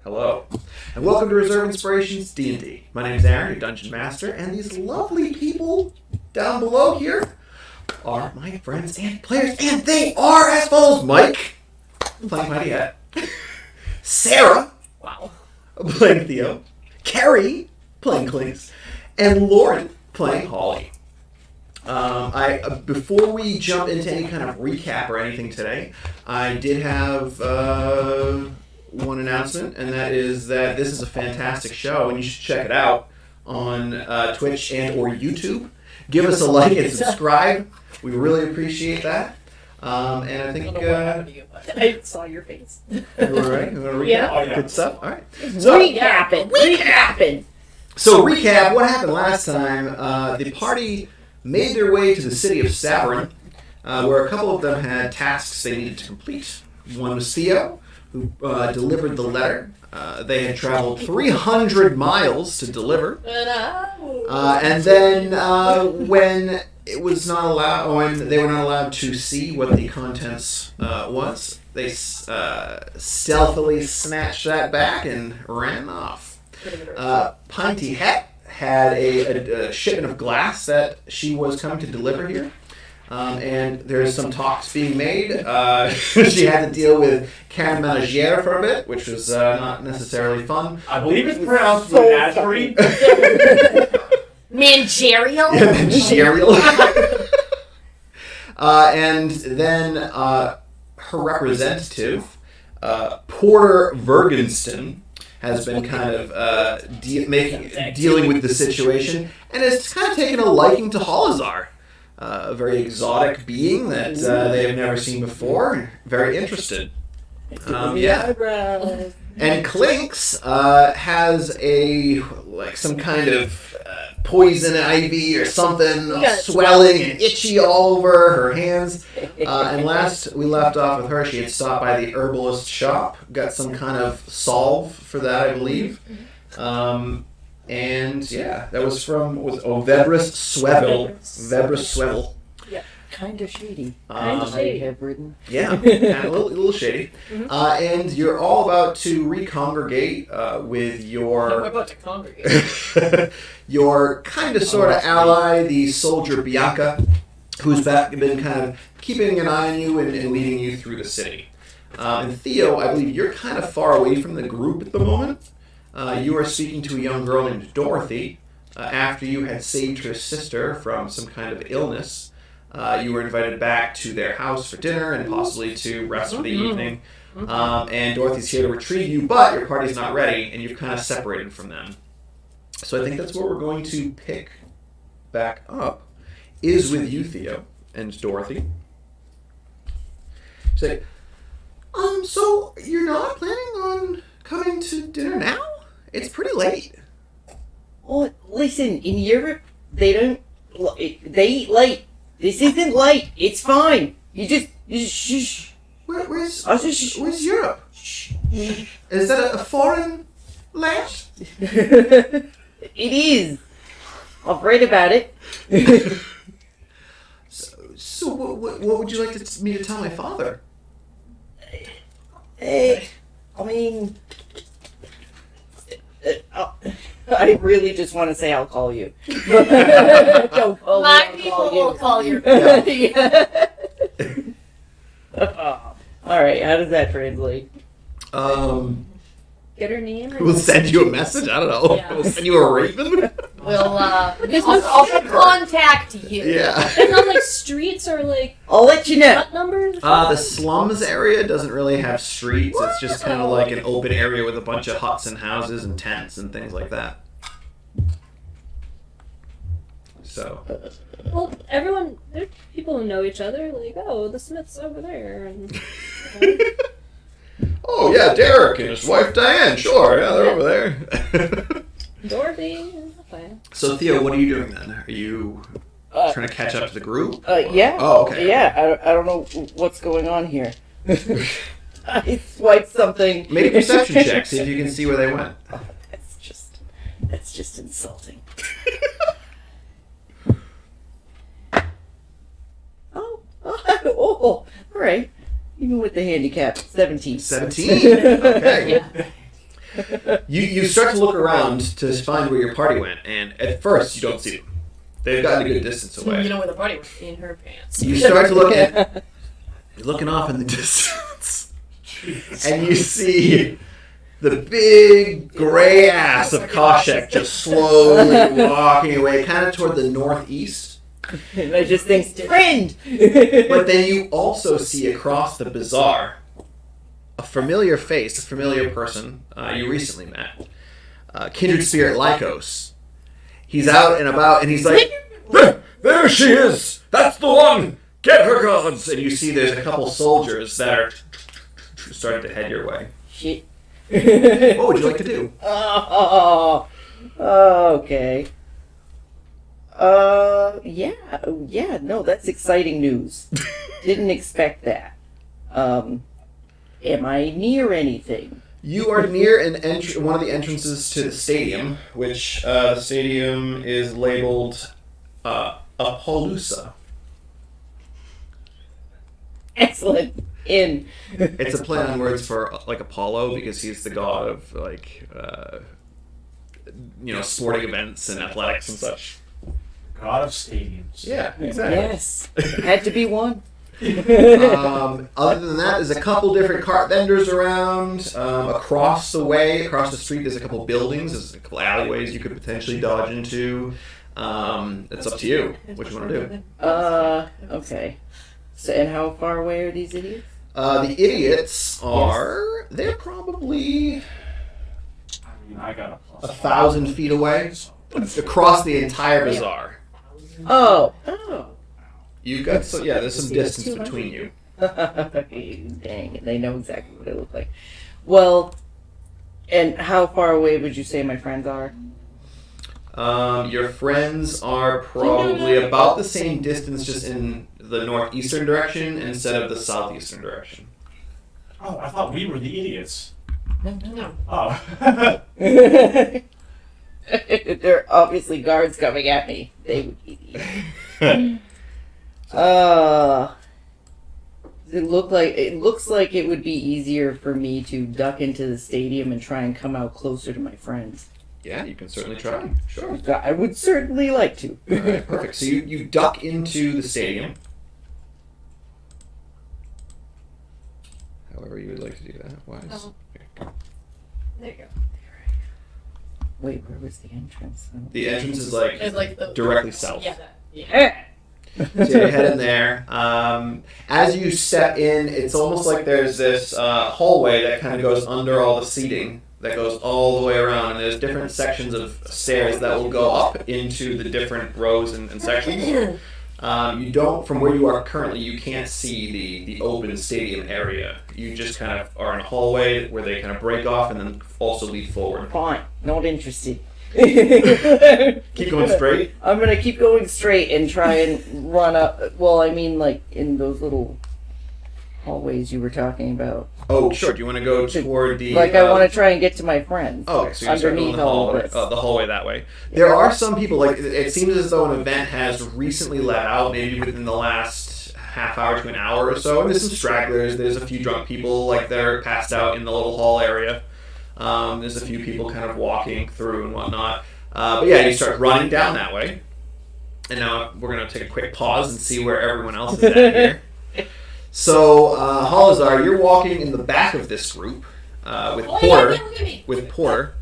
Hello, and welcome to Reserve Inspirations D&D. My name is Aaron, your Dungeon Master, and these lovely people down below here are my friends and players, and they are as follows: Mike, playing Mighty Hat; Sarah, playing Theo; Carrie, playing Clinks; and Lauren, playing Holly. Before we jump into any kind of recap or anything today, I did have one announcement, and that is that this is a fantastic show, and you should check it out on Twitch and or YouTube. Give us a like and subscribe. We really appreciate that. And I think I saw your face. Everyone ready? You want to recap? Yeah. Oh, yeah. Good stuff. All right. So, Recapping. So recap, what happened last time, the party made their way to the city of Saverin, where a couple of them had tasks they needed to complete. One was Theo, who delivered the letter. They had traveled 300 miles to deliver. And then when it was not allowed, when they were not allowed to see what the contents was, they stealthily snatched that back and ran off. Pinty Het had a shipment of glass that she was coming to deliver here. And there's some talks being made. She had to deal with Karen Managier for a bit, which was not necessarily fun. I believe it's pronounced menagerie. Managerial? Yeah, managerial. And then her representative, Porter Vergenston, has been kind of dealing with the situation, and has kind of taken a liking to Holazar. A very exotic being that they have never seen before. Very interested. Yeah. And Clinks has some kind of poison ivy or something, swelling and itchy all over her hands. And last we left off with her, she had stopped by the herbalist shop, got some kind of salve for that, I believe. And yeah, that was from Vebrus Swevel. Vebrus Swevel. Yeah. Kind of shady. Kind of shady. Have written. Yeah, a little shady. And you're all about to recongregate with We're about to congregate. your kind of sort of ally, the soldier Bianca, who's been kind of keeping an eye on you and leading you through the city. And Theo, I believe you're kind of far away from the group at the moment. You are speaking to a young girl named Dorothy. After you had saved her sister from some kind of illness, you were invited back to their house for dinner and possibly to rest for the evening. And Dorothy's here to retrieve you, but your party's not ready, and you've kind of separated from them. So I think that's where we're going to pick back up, is with you, Theo, and Dorothy. She's like, so you're not planning on coming to dinner now? It's pretty late. Oh, listen, in Europe, they don't... They eat late. This isn't late. It's fine. You just shh. Where's Europe? Shh. Is that a foreign land? It is. I've read about it. So what would you like me to tell my father? I mean... I really just want to say I'll call you. Don't call My me, people I'll will call you. Yeah. Alright, how does that translate? Get her name. We'll send you a message. I don't know. Yeah. We'll send you a raven. We'll I'll contact you. Yeah. It's not like streets or like I'll let you know. what numbers? The slums area doesn't really have streets. It's just kind of like an open area with a bunch of huts and houses and tents and things like that. So. Well, everyone, there are people who know each other. Like, oh, the Smith's over there. And, Oh yeah, Derek and his wife Diane. Sure, yeah, they're over there. Dorothy. Okay. So Theo, what are you doing then? Are you trying to catch up to the group? Yeah. Oh, okay. Yeah, I don't know what's going on here. I swiped something. Make a perception check. See if you can see where they went. Oh, that's just insulting. Oh, all right. Even with the handicap, 17. 17. Okay. Yeah. You start to look around to find where your party went, and at first you don't see them. They've gotten a good distance away. You know where the party was? In her pants. You start to look at. You're looking off in the distance, and you see the big gray ass of Koshek just slowly walking away, kind of toward the northeast. And I just think, friend! But then you also see across the bazaar a familiar face, a familiar person you recently met. Kindred Spirit Lycos. He's out and about, and he's like, there she is! That's the one! Get her, gods! And you see there's a couple soldiers that are starting to head your way. Shit. What would you like to do? Oh, okay. Yeah, no, that's exciting news. Didn't expect that. Am I near anything? You are near one of the entrances to the stadium, which the stadium is labeled Apollousa. Excellent. In. It's a play on words for like Apollo because he's the god of like sporting events and athletics and such. God of stadiums. Yeah, exactly. Yes. Had to be one. Other than that, there's a couple different cart vendors around. Across the street, there's a couple buildings. There's a couple alleyways you could potentially dodge into. It's up to you what you want to do. Okay. So, and how far away are these idiots? The idiots are... They're probably... I got a plus 1,000 feet away. Across the entire bazaar. Oh. You've got... there's some distance between you. Dang it, they know exactly what I look like. Well, and how far away would you say my friends are? Your friends are probably about the same distance, just in the northeastern direction instead of the southeastern direction. Oh, I thought we were the idiots. No. Oh. There are obviously guards coming at me. They would be the it looks like it would be easier for me to duck into the stadium and try and come out closer to my friends. Yeah, you can certainly try. Sure. I would certainly like to. All right, perfect. So you duck into the stadium. However you would like to do that. Wise. There you go. Wait, where was the entrance? The entrance is It's like the directly south. Yeah. So you head in there. As you step in, it's almost like there's this hallway that kind of goes under all the seating that goes all the way around, and there's different sections of stairs that will go up into the different rows and sections. You don't, from where you are currently, you can't see the open stadium area. You just kind of are in a hallway where they kind of break off and then also lead forward. Fine, not interested. Keep going straight? I'm gonna keep going straight and try and run up. Well, I mean, like in those little hallways you were talking about. Oh, sure. Do you want to go toward the... Like, I want to try and get to my friends. Oh, okay, so you're starting underneath the all hallway, this. the hallway that way. There are some people, like, it seems as though an event has recently let out, maybe within the last half hour to an hour or so. And there's some stragglers. There's a few drunk people, like, they're passed out in the little hall area. There's a few people kind of walking through and whatnot. But yeah, you start running down that way. And now we're going to take a quick pause and see where everyone else is at here. So, Holazar, you're walking in the back of this group with Porter.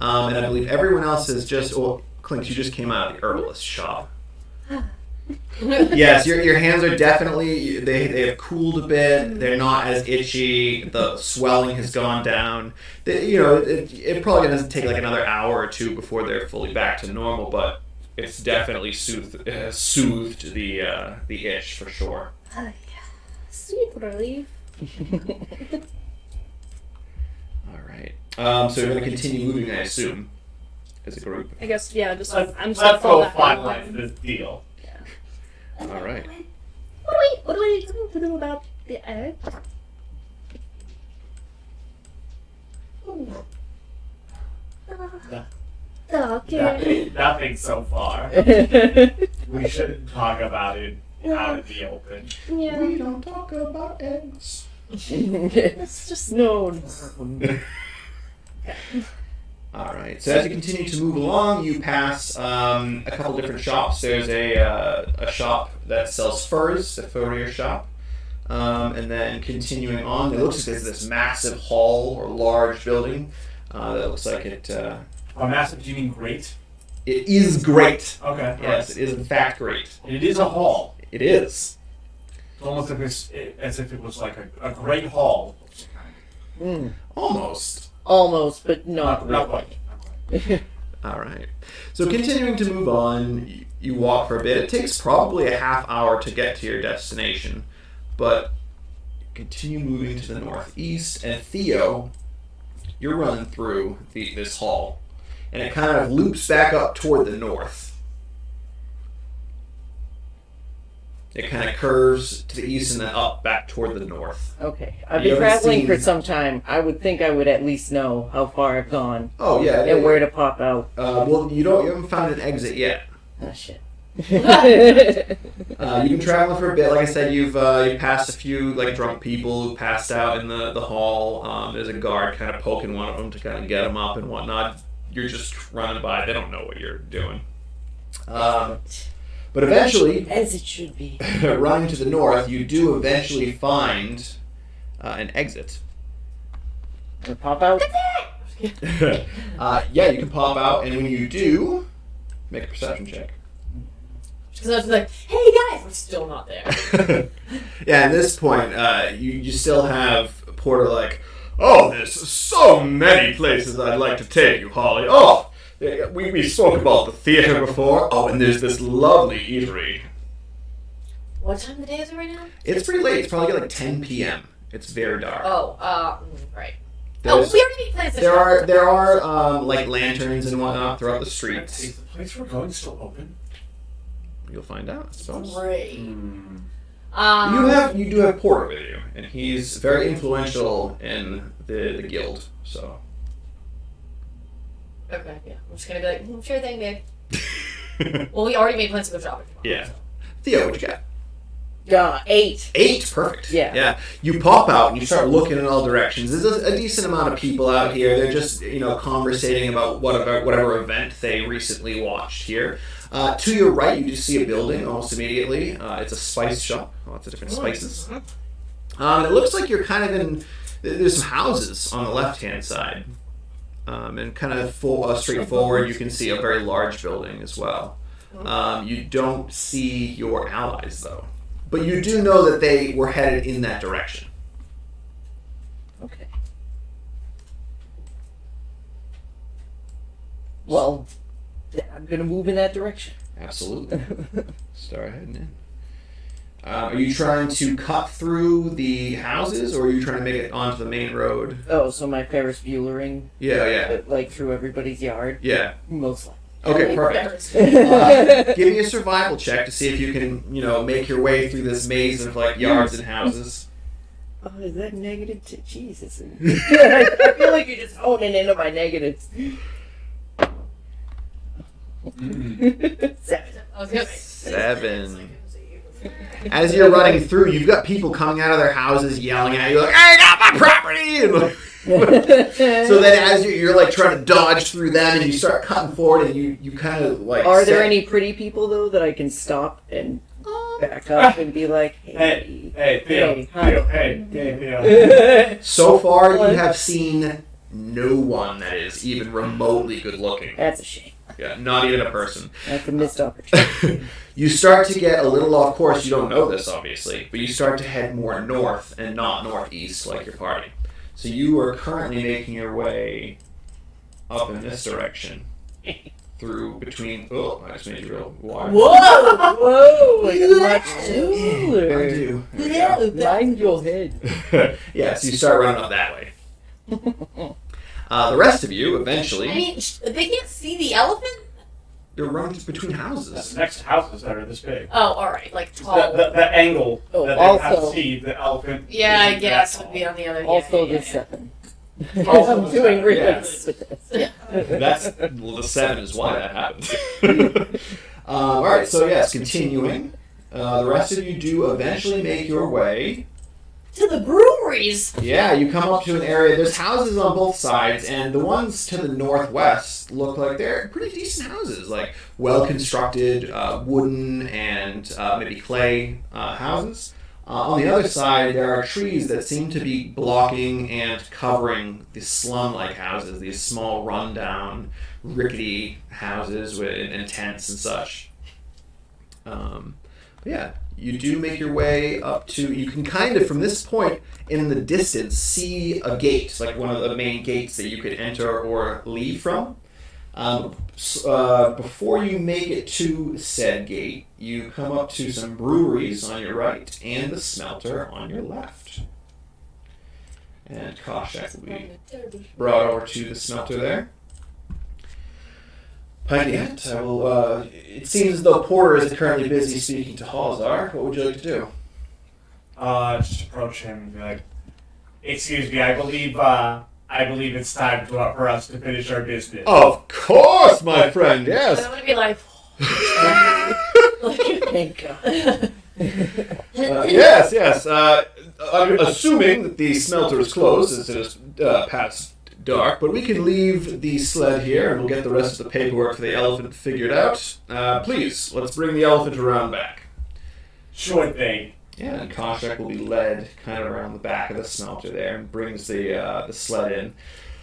And I believe everyone else is just... Well, Clinks, you just came out of the herbalist shop. Yes, your hands are definitely... They have cooled a bit. They're not as itchy. The swelling has gone down. It probably going to take like another hour or two before they're fully back to normal, but it's definitely soothed the itch for sure. Sweet relief. All right. So you're going to continue moving, I assume, as a group. I guess, yeah, just Let's I'm just gonna go follow that finalize this deal. All right. What do we do about the egg? Okay. Nothing so far. We shouldn't talk about it out in the open. Yeah. We don't talk about eggs. It's just No. All right. So as you continue to move along, you pass a couple different shops. There's a shop that sells furs, the furrier shop. And then continuing on, it looks like there's this massive hall or large building that looks like it. Massive? Do you mean great? It is great. Okay. Yes, it is in fact great. It is a hall. It is. It's almost as if it was like a great hall. Almost. Almost, but not Not really. quite. All right. So continuing to move on, you walk for a bit. It takes probably a half hour to get to your destination, but continue moving to the northeast. And Theo, you're running through this hall, and it kind of loops back up toward the north. It kind of curves to the east and then up back toward the north. Okay. I've You been haven't traveling seen- for some time. I would think I would at least know how far I've gone Oh yeah. and where to pop out. Well, you haven't found an exit yet. Oh, shit. You've been traveling for a bit. Like I said, you passed a few like drunk people who passed out in the hall. There's a guard kind of poking one of them to kind of get them up and whatnot. You're just running by. They don't know what you're doing. But eventually, As it should be. running to the north, you do eventually find an exit. Gonna pop out? Yeah, you can pop out, and when you do, make a perception check. Because I was like, hey guys, we're still not there. Yeah, at this point, you still have Porter like, oh, there's so many places I'd like to take you, Holly. Oh, we spoke about the theater before. Oh, and there's this lovely eatery. What time of the day is it right now? It's pretty late. It's probably like 10 p.m. It's very dark. Oh, right. There's- We already made plans to there are like lanterns and whatnot throughout the streets. Is the place we're going still open? You'll find out, I suppose. Great. You do have Porter with you, and he's very influential in the guild. So. Okay, yeah. I'm just gonna be like, sure thing, babe. Well, we already made plans to go shopping tomorrow. Yeah. So. Theo, what you got? 8. 8, perfect. Yeah. Yeah. You pop out and you start looking in all directions. There's a decent amount of people out here. They're just conversating about whatever event they recently watched here. To your right, you just see a building almost immediately. It's a spice shop. Lots of different spices. It looks like you're kind of in. There's some houses on the left-hand side, and kind of straightforward. You can see a very large building as well. You don't see your allies though. But you do know that they were headed in that direction. Okay. Well, I'm gonna move in that direction. Absolutely. Start heading in. Are you trying to cut through the houses, or are you trying to make it onto the main road? Oh, so my Ferris Buellering, Yeah. like through everybody's yard? Yeah. Most likely. Okay, perfect. Give me a survival check to see if you can, make your way through this maze of like yards and houses. Oh, is that negative? Jesus. I feel like you're just honing into my negatives. 7. I was gonna 7. As you're running through, you've got people coming out of their houses yelling at you like, "I got my property!" And, like, so then as you're like trying to dodge through them and you start cutting forward and you kind of like... Are there any pretty people, though, that I can stop and back up and be like, Hey, Theo. Hey, hi. Theo. So far, you have seen no one that is even remotely good looking. That's a shame. Yeah, not even a person. That's a missed opportunity. You start to get a little off course. You don't know this, obviously, but you start to head more north and not northeast like your party. So you are currently making your way up in this direction through between... Oh, I just made you real wide. Whoa! Whoa! Like a much I cooler. do. There you Mind your head. go. Yeah, so you start running up that way. The rest of you, eventually... I mean, they can't see the elephant? They're running between houses. Next houses that are this big. Oh, alright, like tall. The angle Oh, that they have to also- see the elephant. Yeah, I is guess that would be on the other. Also yeah, the 7. Also I'm the doing 7, really yes. good with this. The 7 is why that happened. Alright, so yes, continuing. The rest of you do eventually make your way... To the brewery. breweries. Yeah, you come up to an area. There's houses on both sides, and the ones to the northwest look like they're pretty decent houses, like well-constructed, wooden and maybe clay houses. On the other side, there are trees that seem to be blocking and covering the slum-like houses, these small, run-down, rickety houses and tents and such. Yeah, you do make your way up to, you can kind of, from this point in the distance, see a gate, like one of the main gates that you could enter or leave from. Before you make it to said gate, you come up to some breweries on your right and the smelter on your left. And Koshak will be brought over to the smelter there. Pydiat, I will, it seems as though Porter is currently busy speaking to Halzar. What would you like to do? Just approach him and be like, "Excuse me, I believe it's time for us to finish our business." Of course, my friend, yes. I'm gonna be like, Thank God. Yes. I'm assuming that the smelter is closed as it is past dark, but we can leave the sled here and we'll get the rest of the paperwork for the elephant figured out. Please, let's bring the elephant around back. Sure thing. Yeah, and Koshak will be led kind of around the back of the smelter there and brings the sled in.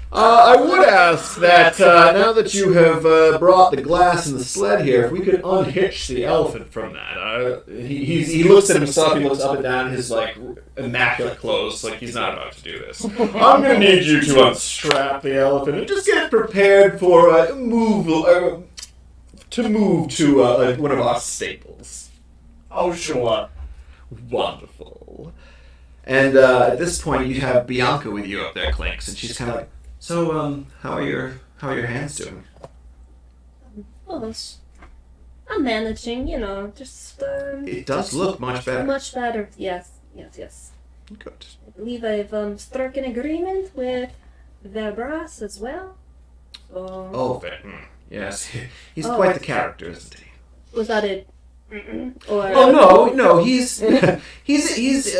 I would ask that now that you have brought the glass and the sled here, if we could unhitch the elephant from that. He looks at himself, he looks up and down his like immaculate clothes, like he's not about to do this. I'm going to need you to unstrap the elephant and just get it prepared for move to one of our stables. Oh, sure. Wonderful. And at this point, you have Bianca with you up there, Clinks, and she's kind of like, "So, how are your hands doing?" Well, I'm managing, just It does look much better. much better. Yes. Good. I believe I've struck an agreement with the brass as well. So, Oh, yes. He's quite the character, isn't he? was that it? Or Oh no, he's he's.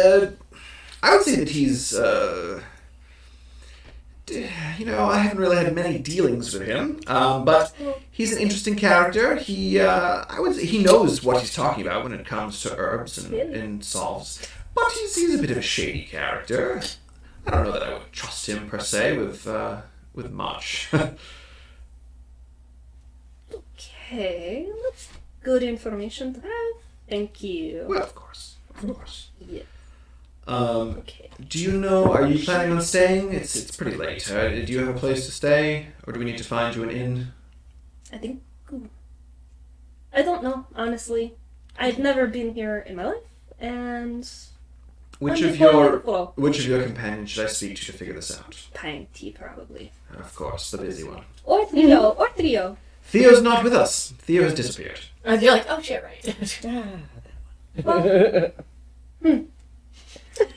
I would say that he's. I haven't really had many dealings with him, but he's an interesting character. I would say he knows what he's talking about when it comes to herbs and salves, but he's a bit of a shady character. I don't know that I would trust him per se with much. Okay, that's good information to have. Thank you. Well, of course. Yeah. Okay. Do you know? Are you planning on staying? It's pretty late. Do you have a place to stay, or do we need to find you an inn? I don't know, honestly. I've never been here in my life, and Which I'm of just your companions should I speak to figure this out? Piney probably. Of course, the busy one. Or Trio. Theo's not with us. Theo has disappeared. and you're like, oh shit, right. Well,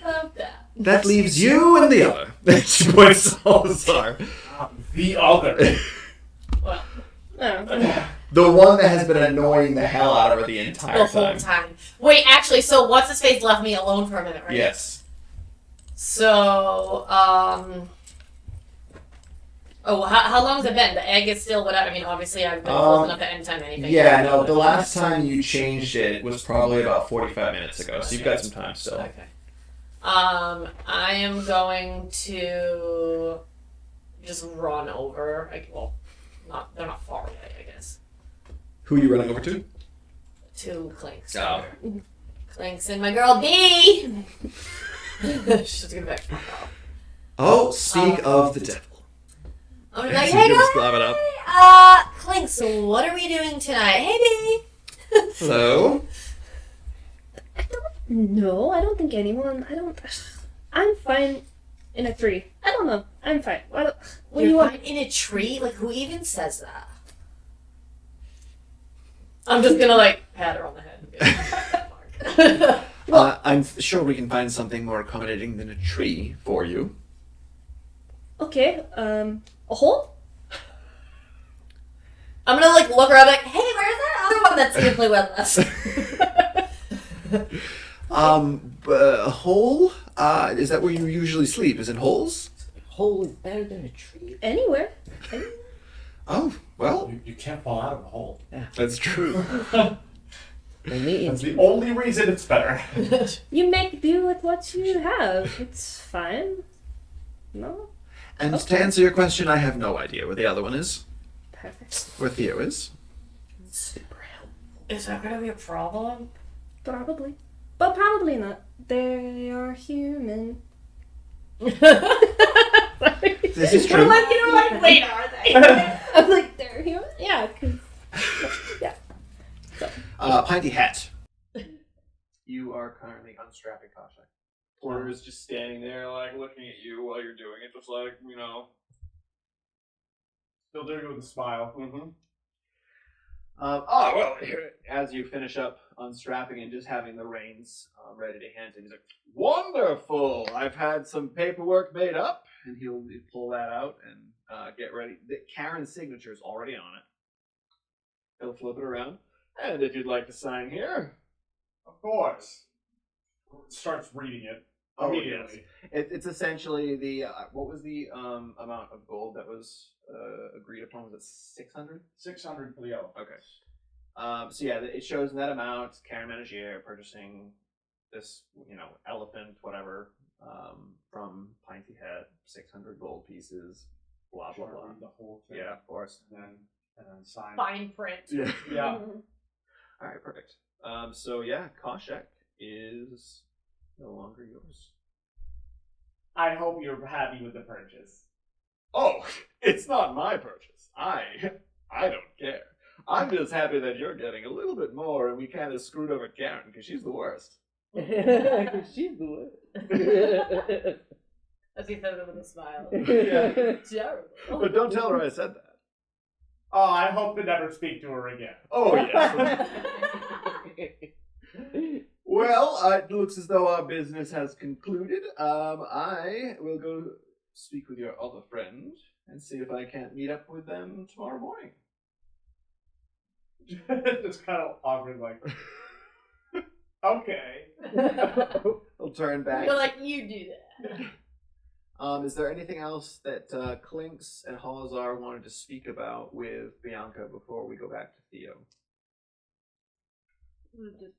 Love that. That leaves you and the other. She points to Salazar. The other. Well, oh. The one that has been annoying the hell out of her the the entire whole time. time. Wait, actually, so what's his face left me alone for a minute, right? Yes. So, oh, how long has it been? The egg is still whatever. I mean, obviously, I've been close enough to end time anything. Yeah, no, the last time you changed it was probably about 45 minutes ago, so you've got some time still. Okay. I am going to just run over. They're not far away, I guess. Who are you running over to? To Clinks. Oh. Clinks and my girl B. She's gonna be like, fuck off. Oh, speak of the devil. I'm gonna be like, As hey you guys. slap it up. Clinks, what are we doing tonight? Hey B. Hello? No, I don't think anyone. I'm fine in a tree. I don't know. I'm fine. What do you You're want? fine in a tree? Like, who even says that? I'm just gonna, like, pat her on the head. I'm sure we can find something more accommodating than a tree for you. Okay, a hole? I'm gonna, like, look around, like, hey, where's that other one that's simply with us? A hole? Is that where you usually sleep? Is in holes? Hole is better than a tree. Anywhere. Oh, well, You can't fall out of the hole. that's true. That's the only reason it's better. You make do with what you have. It's fine. No? And to answer your question, I have no idea where the other one is. Perfect. Where Theo is. Super helpful. Is that gonna be a problem? Probably. But probably not. They are human. This is true. You're like, wait, are they? I'm like, they're human? Yeah, because... Yeah. Pinty Hat. You are currently unstrapping Kasha. Porter is just standing there, like, looking at you while you're doing it, just like, you know. Still doing it with a smile. Mm-hmm. As you finish up unstrapping and just having the reins ready to hand him, he's like, wonderful! I've had some paperwork made up, and he'll pull that out and get ready. Karen's signature is already on it. He'll flip it around, and if you'd like to sign here. Of course. Starts reading it immediately. It's essentially the what was the amount of gold that was agreed upon? Was it 600? 600 for the elephant. Okay. So yeah, it shows that amount. Karen Managier purchasing this, elephant, whatever, from Pinty Head, 600 gold pieces. Blah blah blah. Read the whole thing. Yeah, of course. And then sign. Fine print. Yeah. Yeah. All right, perfect. So yeah, Koshek is no longer yours. I hope you're happy with the purchase. Oh, it's not my purchase. I don't care. I'm just happy that you're getting a little bit more, and we kind of screwed over Karen because she's the worst. She's the worst. As he says it with a smile. Yeah. Terrible. But don't tell her I said that. Oh, I hope to never speak to her again. Oh yes. Well, it looks as though our business has concluded. I will go speak with your other friend and see if I can't meet up with them tomorrow morning. Just kind of awkward, like, okay. I'll turn back. You're like, you do that. Is there anything else that Clinks and Halazar wanted to speak about with Bianca before we go back to Theo? Okay.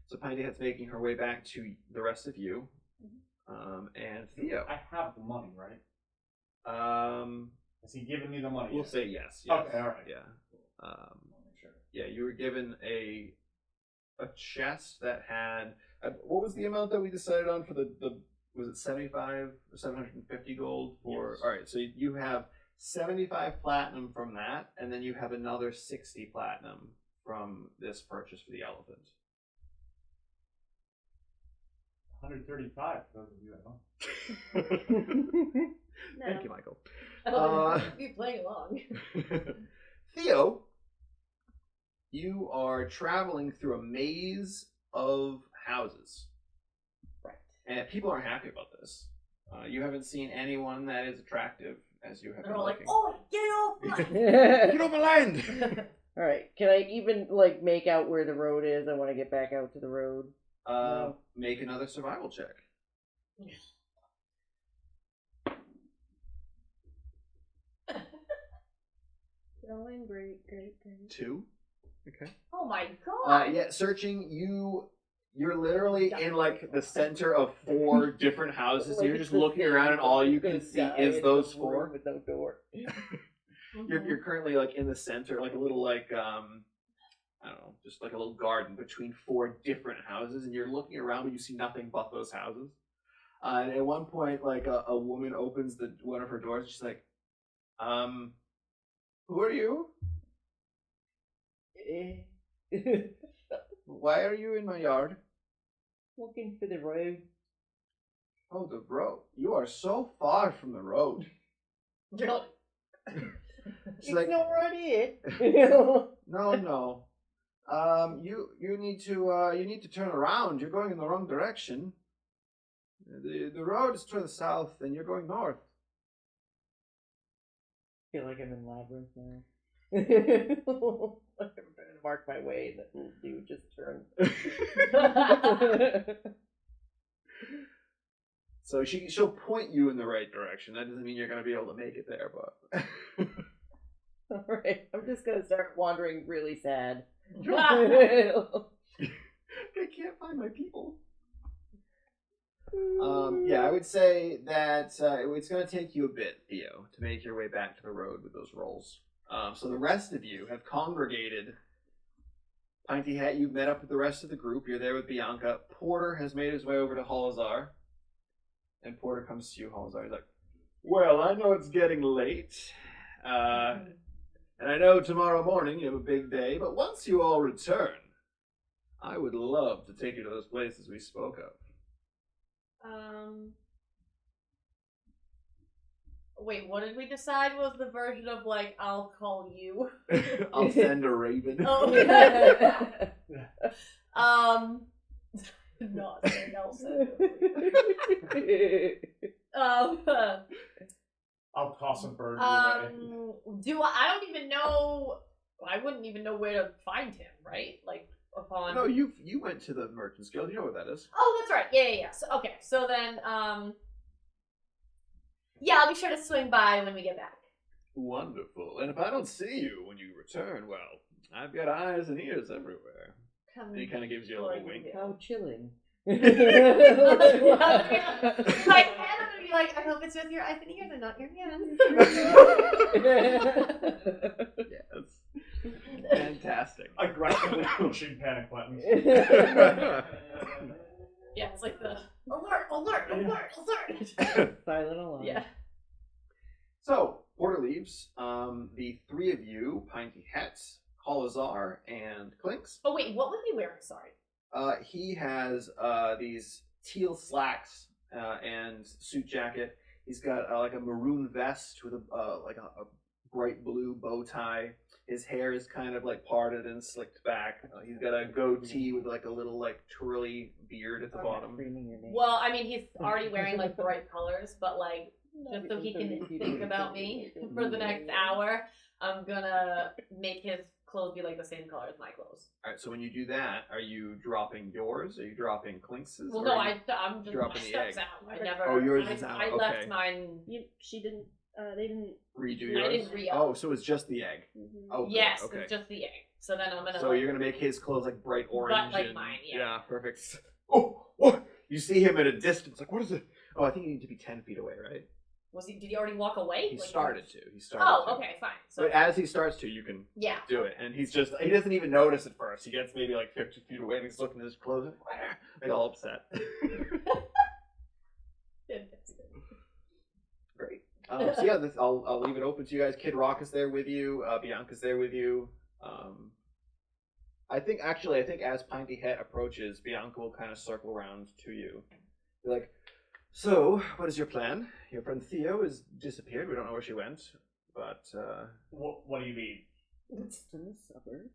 So Pinty Hat's making her way back to the rest of you, and Theo. I have the money, right? Has he given me the money? We'll yet? say yes. Okay, all right. Yeah. Sure. Yeah, you were given a chest that had what was the amount that we decided on for the was it 75 or 750 gold for? Yes. All right, so you have 75 platinum from that, and then you have another 60 platinum from this purchase for the elephant. 135 for those of you at home. Thank you, Michael. Be playing along. Theo, you are traveling through a maze of houses. Right. And people aren't happy about this. You haven't seen anyone that is attractive as you have They're been all like, looking. oh, get off my... Get off my land! Alright, can I even, make out where the road is? I want to get back out to the road. Make another survival check. Going great. 2. Okay. Oh my god. Yeah, searching, you're literally in the center of 4 different houses. You're just looking around and all you can see is those 4. With no door. You're currently in the center, a little I don't know, just a little garden between 4 different houses, and you're looking around but you see nothing but those houses. And at one point, a woman opens one of her doors. She's like, "Who are you? Why are you in my yard?" Looking for the road. "Oh, the road. You are so far from the road." You're like, She's It's like, not right here. No. You need to turn around. You're going in the wrong direction. The road is to the south, and you're going north. I feel like I'm in Labyrinth now. I'm trying to mark my way, and that little dude just turned. So she'll point you in the right direction. That doesn't mean you're going to be able to make it there, but. Alright, I'm just gonna start wandering really sad. I can't find my people. Yeah, I would say that it's going to take you a bit, Theo, to make your way back to the road with those rolls. So the rest of you have congregated. Pinty Hat, you've met up with the rest of the group. You're there with Bianca. Porter has made his way over to Holazar. And Porter comes to you, Holazar. He's like, well, I know it's getting late. And I know tomorrow morning you have a big day. But once you all return, I would love to take you to those places we spoke of. Wait, what did we decide was the version of, like, I'll call you? I'll send a raven. Oh. Not saying I'll send a raven. I'll toss a bird your way. I don't even know. I wouldn't even know where to find him, right? Like upon. No, you went to the Merchants Guild. You know what that is. Oh, that's right. Yeah. So, okay, so then, yeah, I'll be sure to swing by when we get back. Wonderful. And if I don't see you when you return, well, I've got eyes and ears everywhere. And he kind of gives you a little wink. How chilling. Like, and I'm gonna be like, I hope it's with your eyes and ears and not your hands. Yes. Fantastic. Aggressively pushing panic buttons. Yeah, it's like the alert. Silent alarm. Yeah. So, Porter leaves. The three of you, Pinty Hat, Holazar, and Clinks. Oh wait, what was he wearing? Sorry. He has these teal slacks and suit jacket. He's got like a maroon vest with a bright blue bow tie. His hair is kind of like parted and slicked back. He's got a goatee with like a little like twirly beard at the bottom. Well, I mean, he's already wearing like bright colors, but like just so he can think about me for the next hour, I'm gonna make his clothes be like the same color as my clothes. All right. So when you do that, are you dropping yours? Are you dropping Clinks's? Well, no, I'm just dropping my the stuff's egg. out. I never. Oh, yours is out. I Okay. left mine. She didn't. They didn't. Redo yours. I didn't re-up. Oh, so it's just the egg. Mm-hmm. Oh, good. Yes, Okay. it's just the egg. So then I'm gonna. So like, you're gonna make his clothes like bright orange, like and, mine, yeah. perfect. Oh, what? You see him at a distance. Like, what is it? Oh, I think you need to be 10 feet away, right? Was he? Did he already walk away? He Like, started to. He started. Oh, to. okay, fine. So But as he starts to, you can yeah. do it, and he doesn't even notice at first. He gets maybe like 50 feet away, and he's looking at his clothes, like all upset. Great. So yeah, I'll leave it open to you guys. Kid Rock is there with you. Bianca's there with you. I think as Pinty Hat approaches, Bianca will kind of circle around to you. Be like, so, what is your plan? Your friend Theo has disappeared. We don't know where she went, but What do you mean? It's in the suburbs.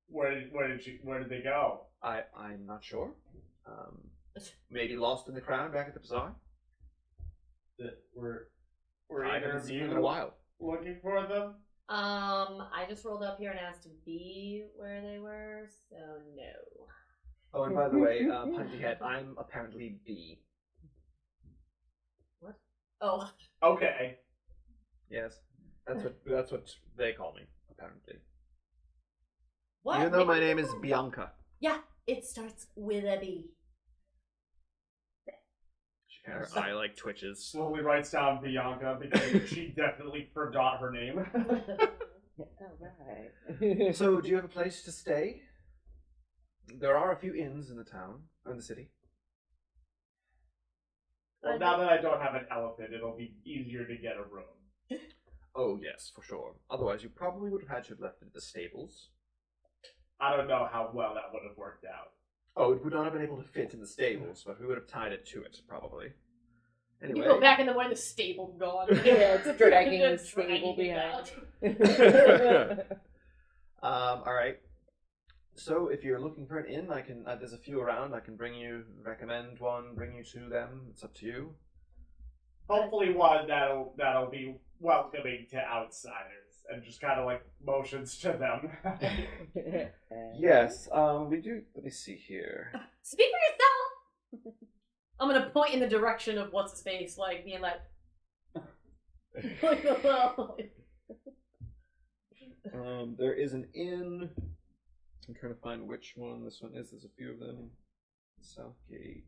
Where did they go? I'm not sure. Maybe lost in the crowd back at the bazaar. Were I either haven't of seen them you in a while. looking for them? I just rolled up here and asked to be where they were, so no. Oh, and by the way, Pinty Hat, I'm apparently B. Oh, Okay. Yes, that's what they call me apparently. what? Even though my name is Bianca. Yeah, it starts with a B. Her eye like twitches. Slowly writes down Bianca because she definitely forgot her name. Alright. So, do you have a place to stay? There are a few inns in the town, or in the city. Well, now that I don't have an elephant, it'll be easier to get a room. Oh yes, for sure. Otherwise, you probably would have had to have left it at the stables. I don't know how well that would have worked out. Oh, it would not have been able to fit in the stables, but we would have tied it to it, probably. Anyway. You go back in the morning, the stable's gone. Yeah, it's dragging the Just dragging stable it behind. All right. So, if you're looking for an inn, I can. There's a few around. I can recommend one, bring you to them. It's up to you. Hopefully one that'll be welcoming to outsiders and just kind of like motions to them. Yes. We do. Let me see here. Speak for yourself. I'm gonna point in the direction of what's his face, like being like, There is an inn. I'm trying to find which one this one is. There's a few of them. Southgate.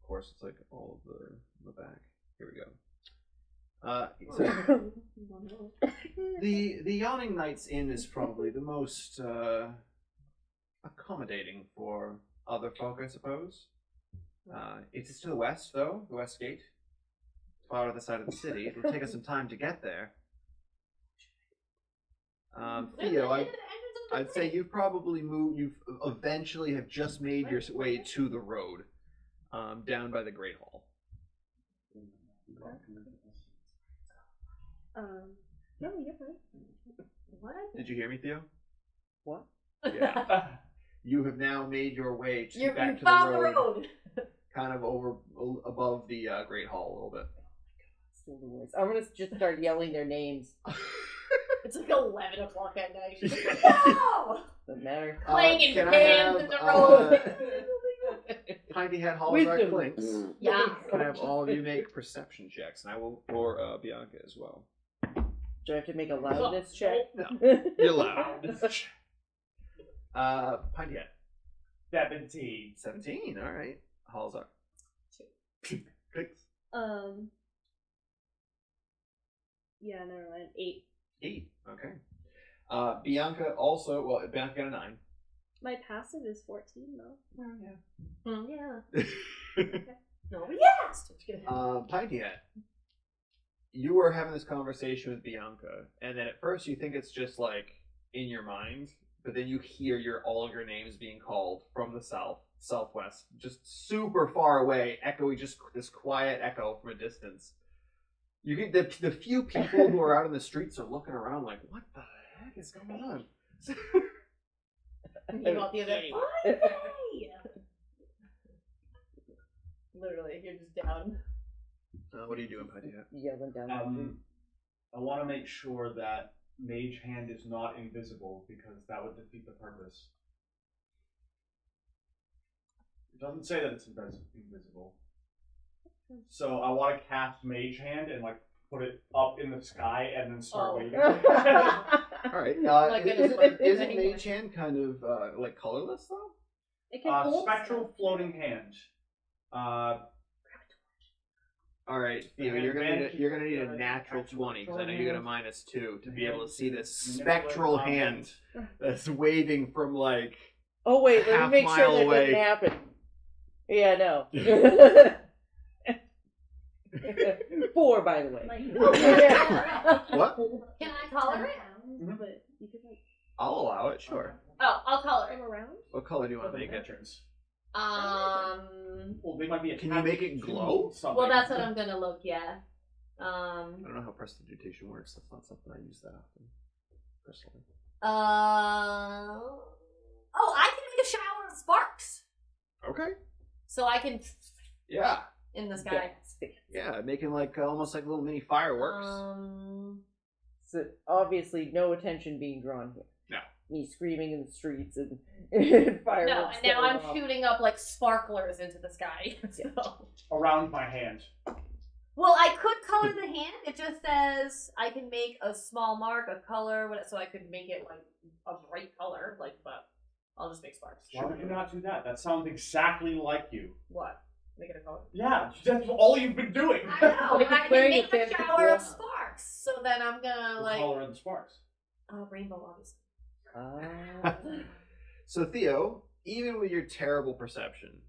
Of course, it's like all of the back. Here we go. So the Yawning Nights Inn is probably the most accommodating for other folk, I suppose. It is to the west, though, the west gate. Far on the side of the city. It will take us some time to get there. Theo, I'd say you've probably moved. You've eventually have just made your way to the road, down by the Great Hall. No, you're fine. what? Did you hear me, Theo? What? Yeah. You have now made your way You back to found the road, the road. kind of above the Great Hall a little bit. Still the worst. I'm gonna just start yelling their names. It's like 11 o'clock at night. She's like, no! Doesn't matter. Playing in can I bands have, in the road. Piney Hat Hall's Art Wisdom. Clinks. Yeah. Can I have all of you make perception checks, and I will for Bianca as well. Do I have to make a loudness check? No. You're loud. Piney Hat. 17. 17. All right. Hall's Art. 2. Clinks. Yeah, never mind. 8. 8. Okay. Bianca also. Well, Bianca got a 9. My passive is 14 though. Yeah. No, we asked. Piney Hat. You were having this conversation with Bianca, and then at first you think it's just like in your mind, but then you hear all of your names being called from the southwest, just super far away, echoing, just this quiet echo from a distance. You get the few people who are out in the streets are looking around like, what the heck is going on? You got the other. Hey! Literally, you're just down. What are you doing, Piney Hat? Yelling down the street. I want to make sure that Mage Hand is not invisible because that would defeat the purpose. It doesn't say that it's invisible. So I want to cast Mage Hand and like put it up in the sky and then start waving. All right. My goodness, Isn't Mage Hand kind of like colorless though? It can hold Spectral stuff. floating hand. All right, Theo, And you're gonna advantage need a for natural action 20 because I know you got a -2 to be able to see this Manipulate spectral object. hand that's waving from like. Oh wait, let me half make mile sure that away. doesn't happen. Yeah, no. 4, by the way. Like, What? Can I color it? But you could like I'll allow it. Sure. Oh, I'll color come it. around. What color do you want For to the make it? veterans. Well, they might be. Can you make it attached to glow? something. Well, that's what I'm gonna look. Yeah. I don't know how prestidigitation works. That's not something I use that often, personally. Oh, I can make a shower of sparks, Okay. so I can Yeah. in the sky. Yeah, making like almost like little mini fireworks. So obviously, no attention being drawn here. No. Me screaming in the streets and No, fireworks. and now going I'm off. shooting up like sparklers into the sky. So. Around my hand. Well, I could color the hand. It just says I can make a small mark, a color, so I could make it like a bright color, like. But I'll just make sparks. Why would you not do that? That sounds exactly like you. What? Make it a color. Yeah, that's all you've been doing. I know. Like I can wearing make a a fancy shower of dress. sparks. So then I'm gonna What like color are the sparks? rainbow, obviously. Ah. So Theo, even with your terrible perception,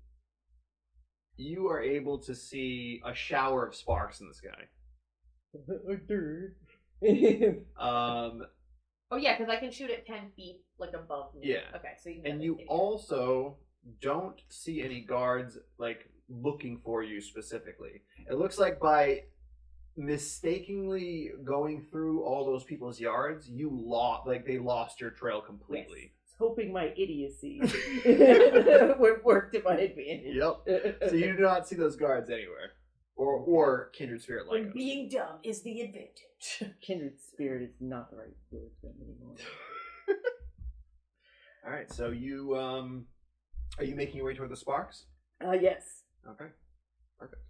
you are able to see a shower of sparks in the sky. Oh yeah, because I can shoot it 10 feet like above me. Yeah. Okay, so you can. And you also don't see any guards like looking for you specifically. It looks like by mistakenly going through all those people's yards, they lost your trail completely. Hoping my idiocy would work to my advantage. Yep. So you do not see those guards anywhere, or kindred spirit like When us. being dumb is the advantage. Kindred spirit is not the right word for them anymore. All right, so you Are you making your way toward the sparks? Yes. Okay. Perfect.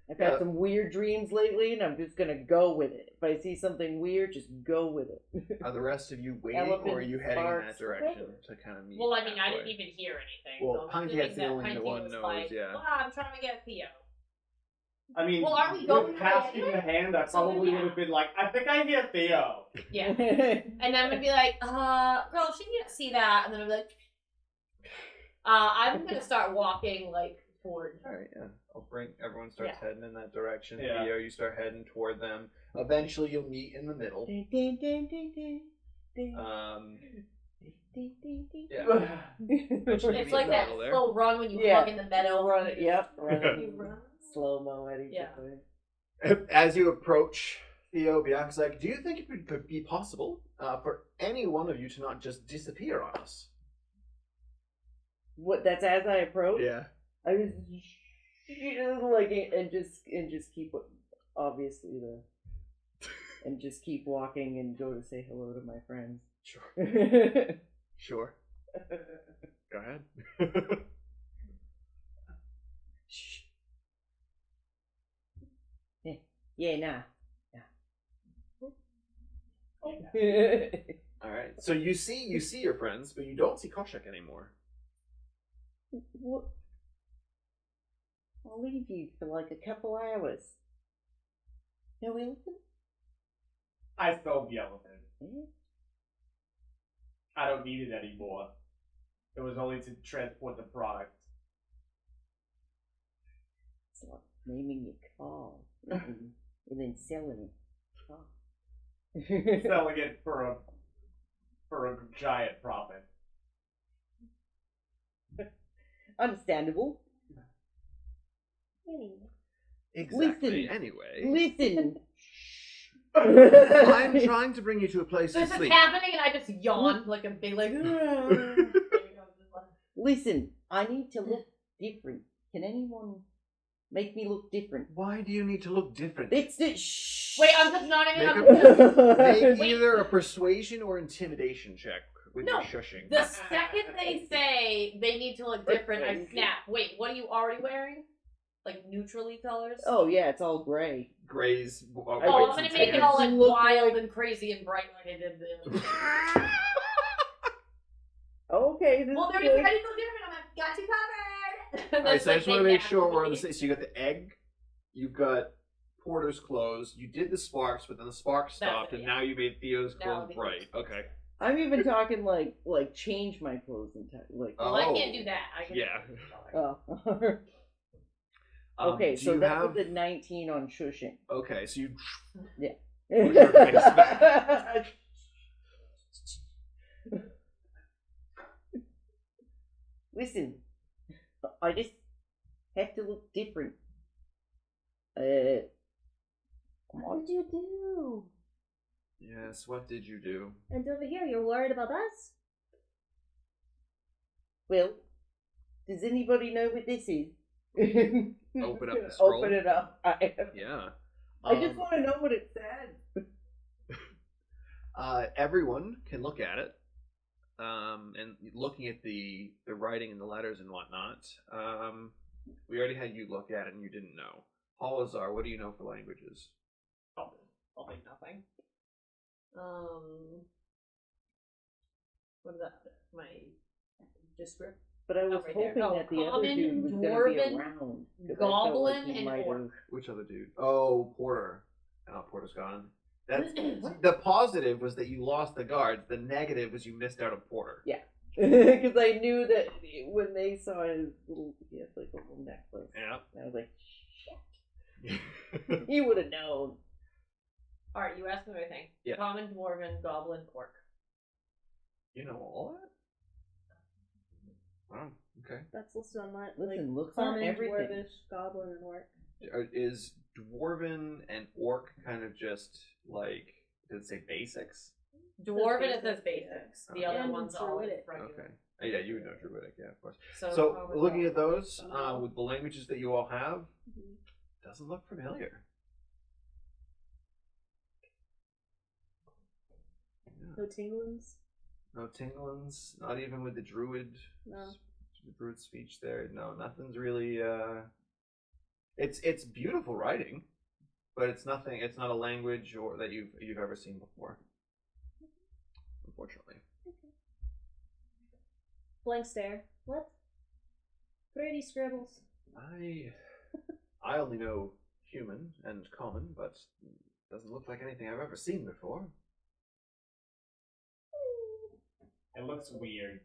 I've had some weird dreams lately, and I'm just gonna go with it. If I see something weird, just go with it. Are the rest of you waiting, Elephant, or are you heading in that sparks, direction whatever. to kind of meet? Well, I mean, I halfway? didn't even hear anything. Well, so I'm Pinek's assuming the that only Pinek's one was knows, like, yeah. Well, I'm trying to get Theo. I mean, Well, aren't we going with for it casting anyway? the hand, I So then, probably yeah. would have been like, I think I hear Theo. Yeah. And then I'm gonna be like, girl, she can't see that. And then I'm like, I'm gonna start walking like toward. All right, yeah. I'll bring everyone starts Yeah. heading in that direction. Yeah. Theo, you start heading toward them. Eventually, you'll meet in the middle. Yeah. It's like that Middle there. slow run when you Yeah. hug in the meadow. Run it, yep. You Running run. slow mo at each Yeah. other. As you approach, Theo, Bianca's like, do you think it could be possible for any one of you to not just disappear on us? What? That's as I approach. Yeah. I was like, and just keep obviously and just keep walking and go to say hello to my friends. Sure. Sure. Go ahead. Shh. Yeah, nah. All right. So you see your friends, but you don't see Koshek anymore. What? I'll leave you for like a couple hours. No elephant? I sold the elephant. Yeah. I don't need it anymore. It was only to transport the product. It's like naming your car and then selling it. Oh. Selling it for a giant profit. Understandable. Exactly. Listen. Anyway, Listen. I'm trying to bring you to a place to This is sleep. happening, and I just yawn like a big like. Listen, I need to look different. Can anyone make me look different? Why do you need to look different? It's the shh. Wait, I'm just not even. Make Wait. either a persuasion or intimidation check with No. your shushing. The second they say they need to look different, I Crazy. snap. Wait, what are you already wearing? Like neutrally colors? Oh yeah, it's all gray. Grays. Oh, I'm gonna make it all like Look wild like- and crazy and bright like I did the. Okay, this Well, is they're good. ready to go different. I'm like, got you covered. And Alright, so I then, just want to they make nap sure we're on the me. same. So you got the egg, you've got Porter's clothes, you did the sparks, but then the sparks That's stopped, it, and yeah. now you made Theo's Now clothes the bright. clothes. Okay. I'm even talking like change my clothes and like. Well, I can't do that. I can Yeah. Oh. Okay, do so you that have? was a 19 on shushing. Okay, so you. Yeah. Push your face back. Listen, I just have to look different. What did you do? Yes. What did you do? And over here, you're worried about us? Well, does anybody know what this is? Open up the scroll. Open it up. Yeah. I just want to know what it says. Everyone can look at it, and looking at the writing and the letters and whatnot. We already had you look at it, and you didn't know. Halazar, what do you know for languages? I'll make nothing. What is that? My description. But I was right there. hoping Oh, that the other common, dude was going to be dwarven, around. 'cause I felt goblin, he and might have- orc. Which other dude? Oh, Porter. Oh, Porter's gone. That's the positive was that you lost the guards. The negative was you missed out on Porter. Yeah. Because I knew that when they saw his little, he had like a little necklace. Yeah. And I was like, shit. He would have known. Alright, you asked me everything. Yeah. Common, dwarven, goblin, orc. You know all that? Wow. Okay. That's listed on my Listen, looks on common, everything. dwarvish, goblin, and orc. Is dwarven and orc kind of just like, did it say basics? Dwarven, it says basics. The Okay. other And one's all druidic. regular. Okay. Yeah, you would know Druidic, yeah, of course. So, So common, looking at goblin, those, goblin. with the languages that you all have, Mm-hmm. doesn't look familiar. No tinglins? No tinglins, not even with the druid. No. The druid speech there. No, nothing's really. It's beautiful writing, but it's nothing. It's not a language or that you've ever seen before. Unfortunately. Blank stare. What? Pretty scribbles. I only know human and common, but doesn't look like anything I've ever seen before. It looks weird.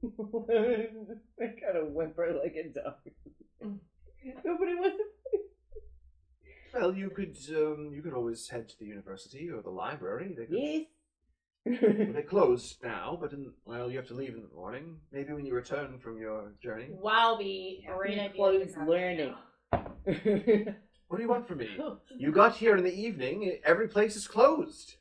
I kind of whimper like a dog. Nobody wants to. Well, you could always head to the university or the library. They could, Yes. They're closed now, but you have to leave in the morning. Maybe when you return from your journey. Wow, be great idea. Close learning. What do you want from me? You got here in the evening. Every place is closed.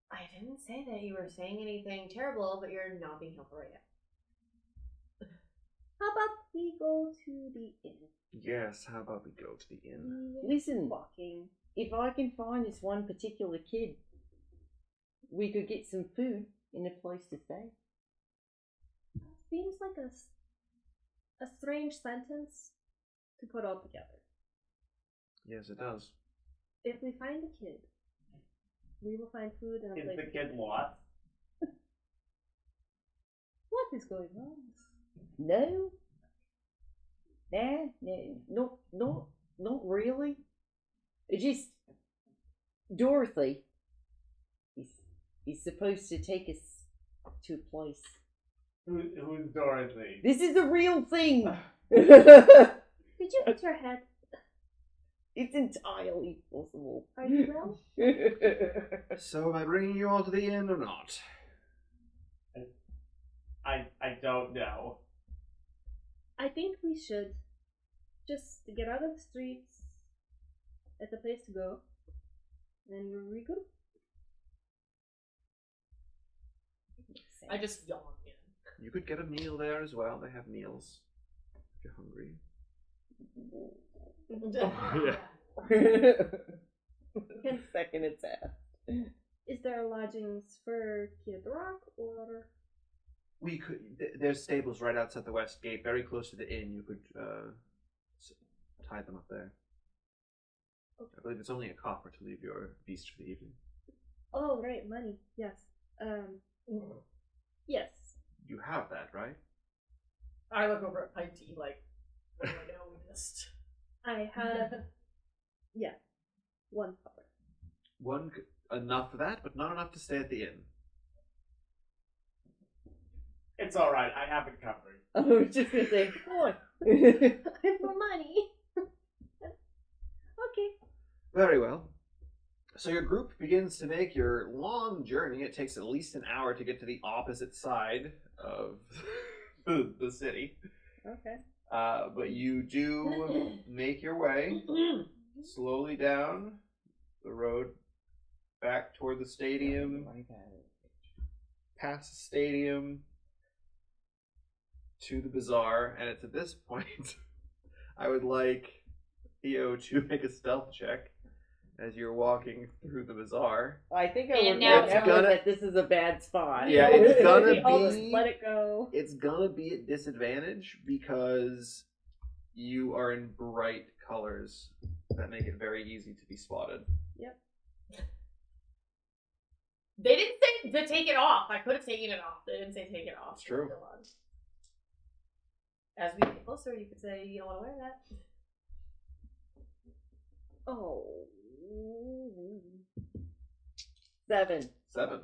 I didn't say that you were saying anything terrible, but you're not being helpful right now. How about we go to the inn? Yes, how about we go to the inn? Listen, Walking. if I can find this one particular kid, we could get some food and a place to stay. Seems like a strange sentence to put all together. Yes, it does. If we find the kid, we will find food and a Is place. the kid lost? What is going on? No. No, not really. It's just Dorothy is supposed to take us to a place. Who's Dorothy? This is the real thing. Did you hit your head? It's entirely possible. Are you well? So am I bringing you all to the inn or not? I don't know. I think we should just get out of the streets at the place to go and regroup. I just yawned in. You could get a meal there as well. They have meals if you're hungry. Second it's asked. Is there lodgings for Kid Rock or? We could. There's stables right outside the west gate, very close to the inn. You could tie them up there. Okay. I believe it's only a copper to leave your beast for the evening. Oh, right, money. Yes. Yes. You have that, right? I look over at Pike Tea like, what do I know we missed? I have. Yeah. One copper. Enough for that, but not enough to stay at the inn. It's alright, I have it covered. I was just gonna say, boy. I have more money. Okay. Very well. So your group begins to make your long journey. It takes at least an hour to get to the opposite side of the city. Okay. But you do make your way slowly down the road back toward the stadium, past the stadium, to the bazaar, and it's at this point I would like Theo to make a stealth check as you're walking through the bazaar. I think I And would now remember that this is a bad spot. Yeah, it's gonna I'll just be. let it go. It's gonna be at disadvantage because you are in bright colors that make it very easy to be spotted. Yep. They didn't say to take it off. I could have taken it off. They didn't say take it off. It's true. As we get closer, you could say you don't want to wear that. Oh. 7. 7.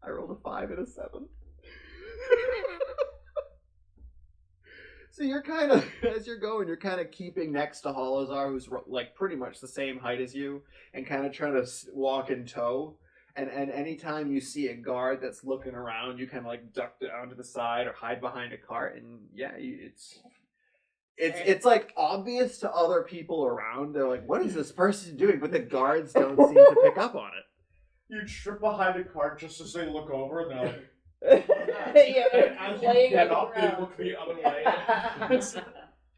I rolled a 5 and a 7. So you're kind of, as you're going, you're kind of keeping next to Holozar, who's like pretty much the same height as you, and kind of trying to walk in tow. And anytime you see a guard that's looking around, you kind of like duck down to the side or hide behind a cart, and yeah, it's like obvious to other people around. They're like, "What is this person doing?" But the guards don't seem to pick up on it. You trip behind a cart just as they look over, and they're like, Yeah, as you laying get on up, the they ground. look the other way.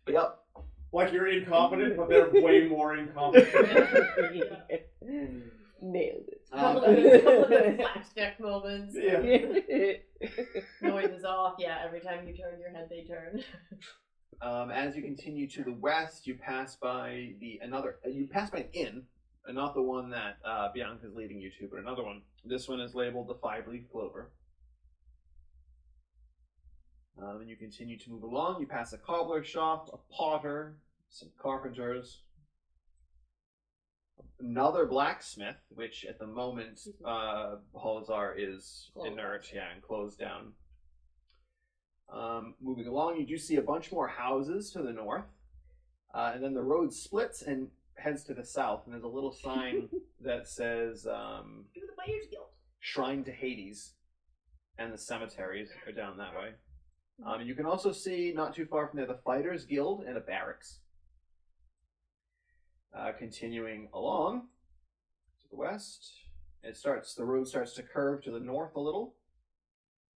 Yep. Like you're incompetent, but they're way more incompetent. Nailed it. Couple of good slapstick moments. Yeah. Noise is off. Yeah, every time you turn your head, they turn. As you continue to the west, you pass by an inn, and not the one that Bianca's leading you to, but another one. This one is labeled the Five Leaf Clover. And you continue to move along. You pass a cobbler shop, a potter, some carpenters, another blacksmith, which at the moment Holazar is inert, and closed down. Moving along, you do see a bunch more houses to the north, and then the road splits and heads to the south, and there's a little sign that says Do the Players Guild. Shrine to Hades, and the cemeteries are down that way. And you can also see, not too far from there, the Fighters Guild and a barracks. Continuing along to the west, the road starts to curve to the north a little.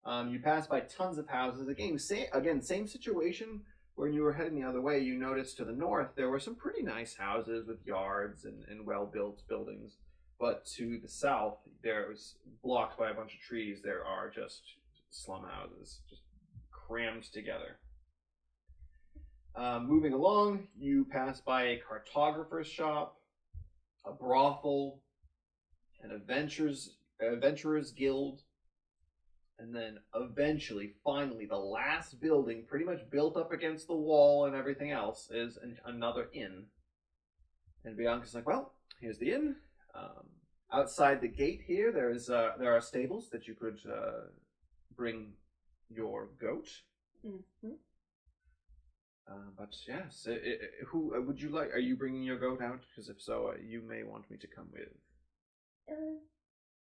You pass by tons of houses. Again, same situation. When you were heading the other way, you noticed to the north there were some pretty nice houses with yards and well-built buildings. But to the south, there's blocked by a bunch of trees. There are just slum houses, just crammed together. Moving along, you pass by a cartographer's shop, a brothel, an adventurer's guild, and then eventually, finally, the last building, pretty much built up against the wall and everything else, is another inn. And Bianca's like, well, here's the inn. Outside the gate here, there are stables that you could bring your goat. Mm-hmm. But yes, who would you like? Are you bringing your goat out? Because if so, you may want me to come with.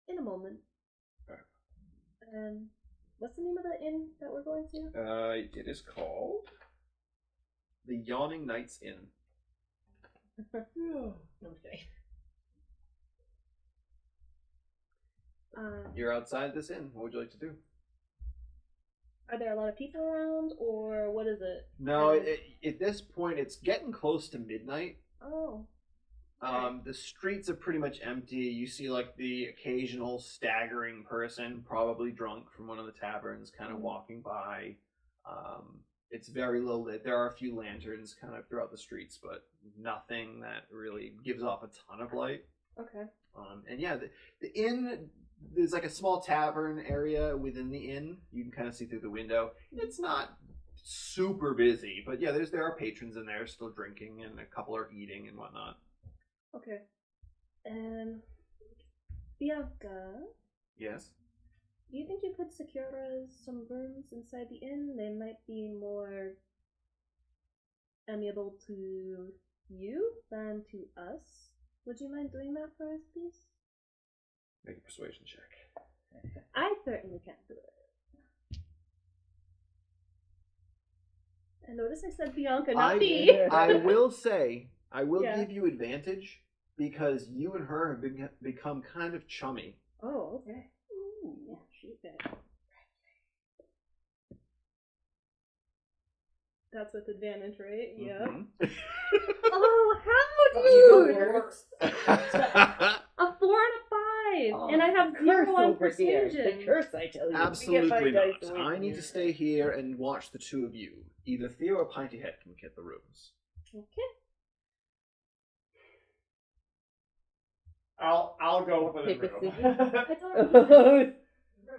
In a moment. Okay. What's the name of the inn that we're going to? It is called the Yawning Nights Inn. No kidding. You're outside this inn. What would you like to do? Are there a lot of people around, or what is it? No, at this point, it's getting close to midnight. Oh. The streets are pretty much empty. You see, like, the occasional staggering person, probably drunk from one of the taverns, kind of walking by. It's very low lit. There are a few lanterns kind of throughout the streets, but nothing that really gives off a ton of light. Okay. And yeah, the inn, there's like a small tavern area within the inn. You can kind of see through the window. It's not super busy, but yeah, there are patrons in there still drinking, and a couple are eating and whatnot. Okay. Bianca, Yes. do you think you could secure us some rooms inside the inn? They might be more amiable to you than to us. Would you mind doing that for us, please? Make a persuasion check. I certainly can't do it. And notice I said Bianca, not me. I will say, I will Yeah. give you advantage because you and her have become kind of chummy. Oh, okay. Ooh, yeah, she's good. That's with advantage, right? Yeah. Mhm. Oh, how You dude! go first. A 4 and a 5, and I have curse 0 on over here. The persuasion. curse, I tell you. Absolutely We get 5 dice not. away I from need you. to stay here and watch the two of you. Either Theo or Pinty Head can get the rooms. Okay. I'll go with Paper, it. I don't.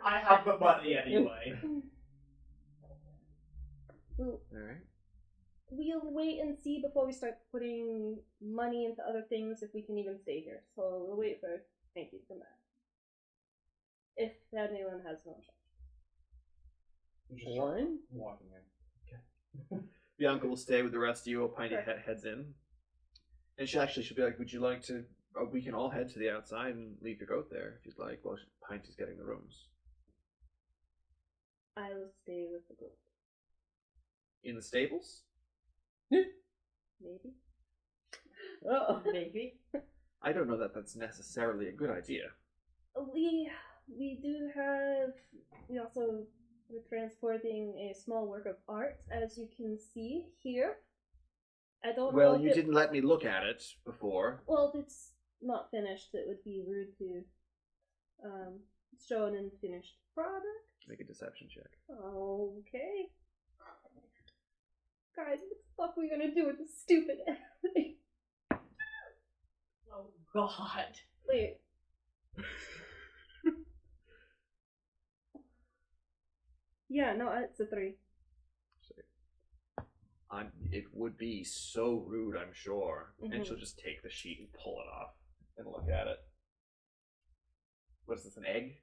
I have the money anyway. We'll Alright. wait and see before we start putting money into other things if we can even stay here. So we'll wait for thank you for that. If anyone has no objection. One? Walking in. Bianca will stay with the rest of you while Pinty Sure. heads in. And she'll be like, would you like to... we can all head to the outside and leave your goat there if you'd like, while Pinty's getting the rooms. I will stay with the group. In the stables? Maybe. Oh. Maybe. I don't know that that's necessarily a good idea. We do have. We're transporting a small work of art, as you can see here. I don't know. Well, if you didn't let me look at it before. Well, if it's not finished, it would be rude to show an unfinished product. Make a deception check. Okay. Guys, what the fuck are we gonna do with this stupid thing? Oh God. Wait. Yeah, no, it's a 3. It would be so rude, I'm sure. Mhm. And she'll just take the sheet and pull it off and look at it. What is this, an egg?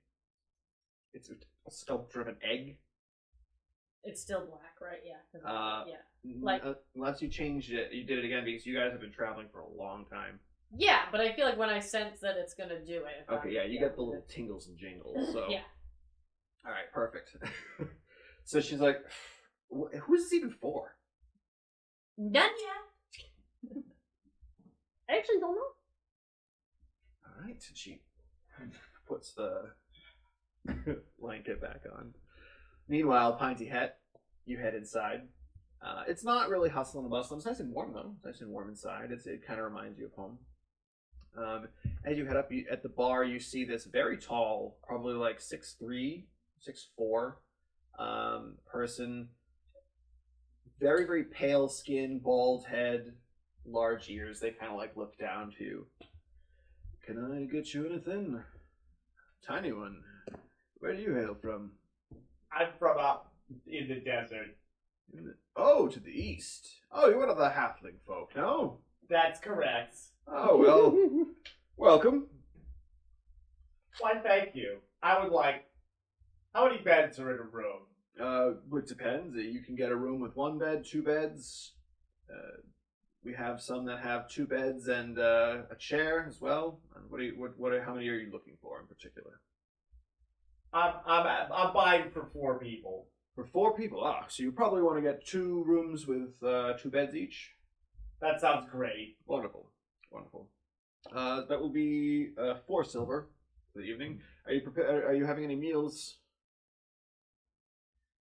It's a sculpture of an egg? It's still black, right? Yeah. 'Cause yeah. Like- Unless you changed it, you did it again because you guys have been traveling for a long time. Yeah, but I feel like when I sense that it's gonna do it. Okay, yeah, you get the little tingles and jingles, so. Yeah. Alright, perfect. So she's like, who's this even for? None yet. I actually don't know. Alright, she puts the blanket back on. Meanwhile, Pinty Het, you head inside. It's not really hustle and bustle. It's nice and warm, though. It's nice and warm inside. It kind of reminds you of home. As you head up at the bar, you see this very tall, probably like 6'3", 6'4", person. Very, very pale skin, bald head, large ears. They kind of like look down to you. Can I get you anything? Tiny one. Where do you hail from? I'm from up in the desert. Oh, to the east. Oh, you're one of the halfling folk, no? That's correct. Oh, well, welcome. Why, thank you. I would like... How many beds are in a room? It depends. You can get a room with 1 bed, 2 beds. We have some that have 2 beds and a chair as well. How many are you looking for in particular? I'm buying for 4 people. For 4 people. So you probably want to get 2 rooms with 2 beds each. That sounds great. Wonderful, wonderful. That will be 4 silver for the evening. Are you prepared? Are you having any meals?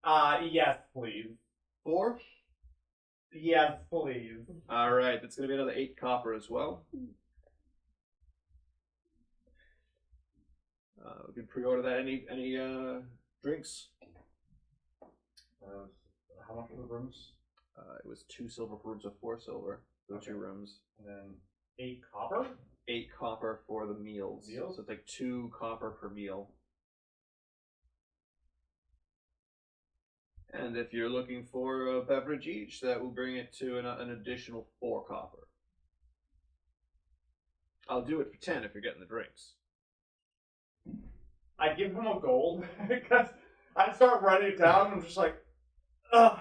Yes, please. 4? Yes, please. All right, that's going to be another 8 copper as well. We can pre-order that. Any drinks? How much for the rooms? It was 2 silver for rooms of 4 silver for the 2 rooms. And then 8 copper? 8 copper for the meals. Meals? So it's like 2 copper per meal. And if you're looking for a beverage each, that will bring it to an additional 4 copper. I'll do it for 10 if you're getting the drinks. I give him a gold because I start writing it down and I'm just like, ugh.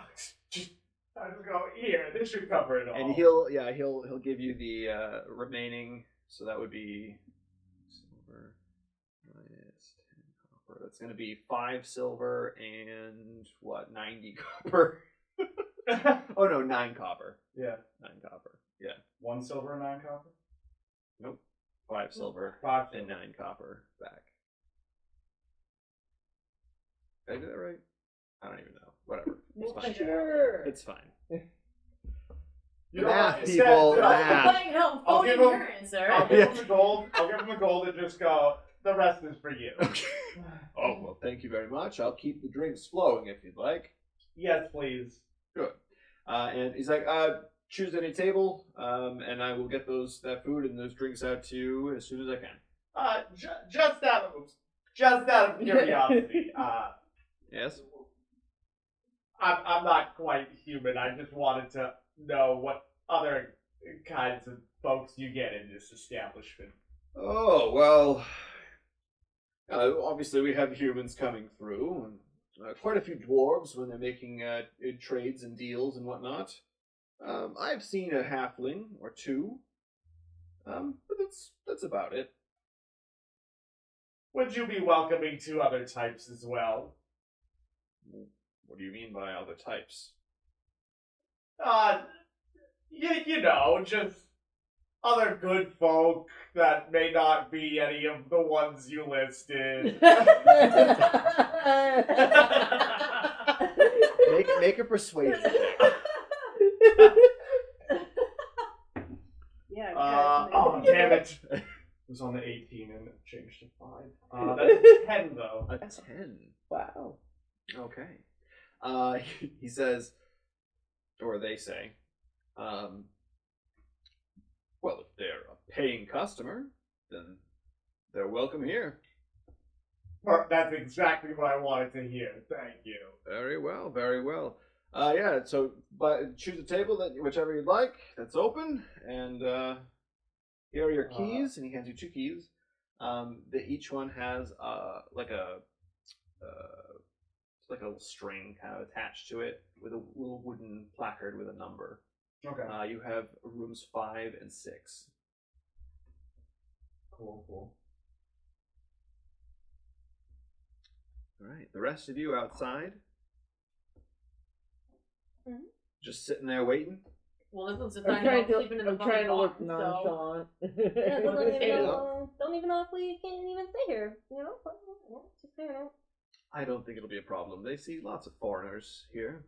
I just go, here, this should cover it all. And he'll give you the remaining, so that would be silver minus 10 copper. That's going to be 5 silver and 90 copper. Oh no, 9 copper. Yeah. 9 copper. Yeah. 1 silver and 9 copper? Nope. 5 silver 5 and silver. 9 copper back. Did I do that right? I don't even know. Whatever. It's fine. Sure. It's fine. You know Math what? people, Instead, math. I'm playing home. I'll Phone give him- your answer. I'll give him the gold. I'll give him the gold and just go, the rest is for you. Okay. Oh, well, thank you very much. I'll keep the drinks flowing if you'd like. Yes, please. Good. And he's like, choose any table, and I will get that food and those drinks out to you as soon as I can. Just out of curiosity, Yes? I'm not quite human. I just wanted to know what other kinds of folks you get in this establishment. Oh, well, obviously we have humans coming through, and quite a few dwarves when they're making trades and deals and whatnot. I've seen a halfling or 2, but that's about it. Would you be welcoming to other types as well? What do you mean by other types? You know, just other good folk that may not be any of the ones you listed. Make a persuasion check. Oh, damn it. It was on the 18 and it changed to 5. That's 10, though. A 10. Wow. Okay. He says, or they say, well, if they're a paying customer, then they're welcome here. That's exactly what I wanted to hear. Thank you. Very well, very well. Yeah, so choose a table, whichever you'd like, that's open, and here are your keys, and he hands you 2 keys. Each one has like a little string kind of attached to it with a little wooden placard with a number. Okay. You have rooms 5 and 6. Cool. All right, the rest of you outside, just sitting there waiting. Well, this one's just I'm trying trying to look nonchalant. Yeah, don't even know if we can even stay here. You know, just you know. I don't think it'll be a problem. They see lots of foreigners here.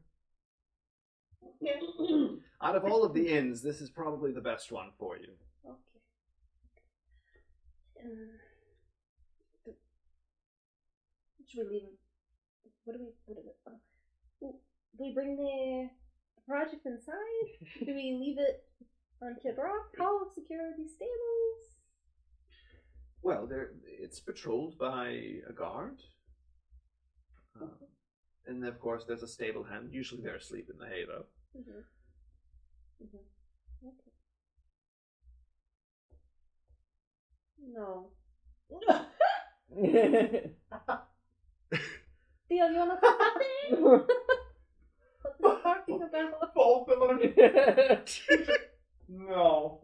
Yeah. Out of all of the inns, this is probably the best one for you. Okay. Should we leave? What do we bring the project inside? Do we leave it on Kid Rock? How secure are these stables? Well, it's patrolled by a guard. And of course, there's a stable hand. Usually they're asleep in the hay, though. Okay. No. Theo, you wanna say something? Both of them. No.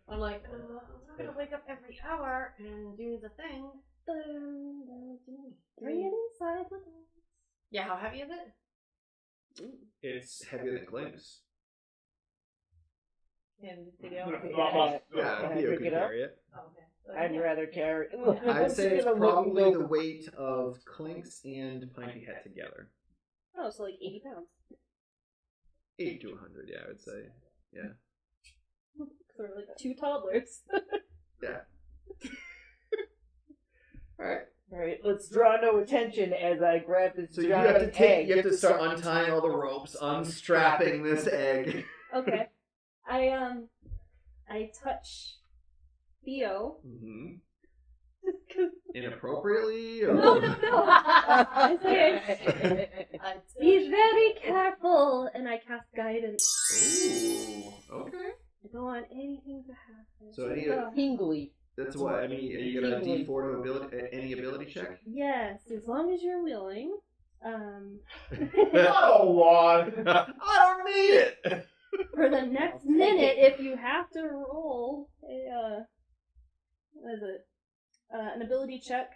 I'm like, I'm gonna wake up every hour and do the thing. Bring it inside with us. Yeah, how heavy is it? It's heavier than Clinks. And Theo? Yeah, Theo pick can it up? carry it. Okay. I'd rather carry. I'd say it's probably the weight of Clinks and Pinty Head together. Oh, so like 80 pounds. 80 to 100, yeah, I would say. Yeah. Sort of like 2 toddlers. Yeah. All right, let's draw no attention as I grab this So you giant have to egg. you have to start untying all the ropes, unstrapping this egg. Okay. I touch Theo. Mm-hmm. Inappropriately? Or... No. I say, be very careful, and I cast guidance. Ooh, okay. I don't want anything to happen. So any Tingly. that's what I mean. Are you gonna D4 to ability any ability check? Yes, as long as you're willing. Oh, Lord. I don't need it. For the next minute, if you have to roll a what is it? An ability check.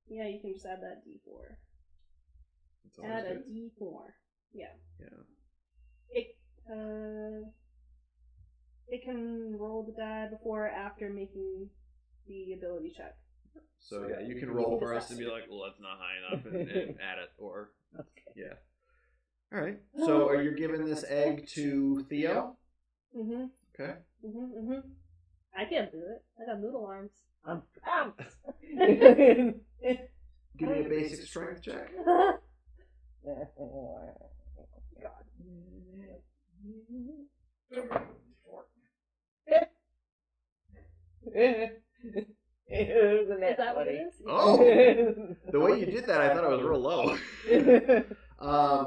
Yeah, you can just add that D4. Add a D4. Yeah. It can roll the die before or after making the ability check. So yeah, you can roll first and be like, well, that's not high enough, and add it, or yeah. All right. So are you giving this egg to Theo? Mm-hmm. Okay. Mm-hmm. I can't do it. I got noodle arms. I'm Give me a basic strength check. Is that what it is? Oh, the way you did that, I thought it was real low.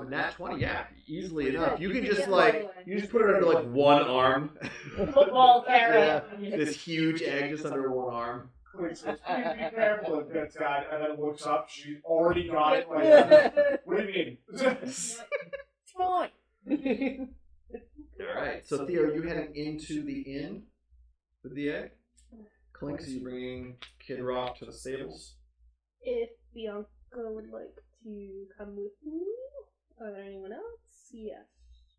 Nat 20, yeah, easily enough. You can just you just put it under like one arm. Football carrot. Yeah, this huge egg just under one arm. Please be careful if that's guy, and then looks up, she's already got it. Like, what do you mean? It's fine. All right. So Theo, are you heading into the inn with the egg? Clinks, are you bringing Kid Rock to the stables? If Bianca would like to come with me, or anyone else, yes,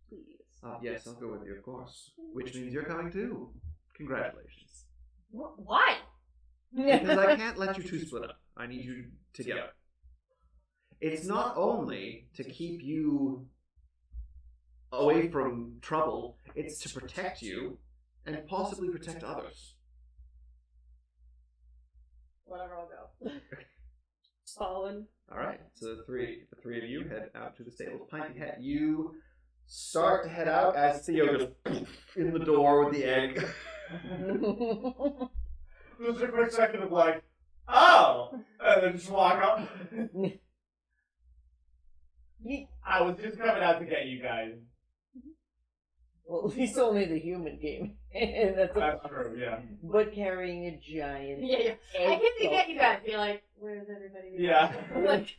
please. Yes, I'll go with you, of course. Which means you're coming too. Congratulations. Why? Because I can't let you two split up. I need you together. It's not only to keep you away from trouble, it's to protect you and possibly protect others. Whatever, I'll go. Following. All right, so the three of you head out to the stables. Piney Hat, you start to head out as Theo just in the door with the egg. Just a quick second of like, oh, and then just walk up. I was just coming out to get you guys. Well, at least only the human came. That's true, yeah. But carrying a giant. Yeah. I can see that you guys be like, where's everybody? Yeah. Like,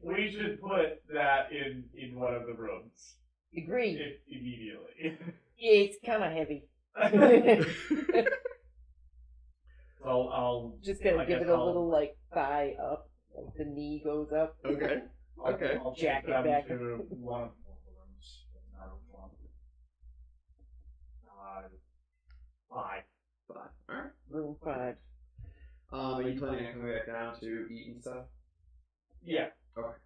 we should put that in one of the rooms. Agreed. Immediately. Yeah, it's kind of heavy. So I'll just gotta give it a little like thigh up, like the knee goes up. Okay. I'll Jack take it them back. to one of the rooms. Not which one. Five. All right. Room 5. Are you planning on coming back down to eat and stuff? Yeah. Okay.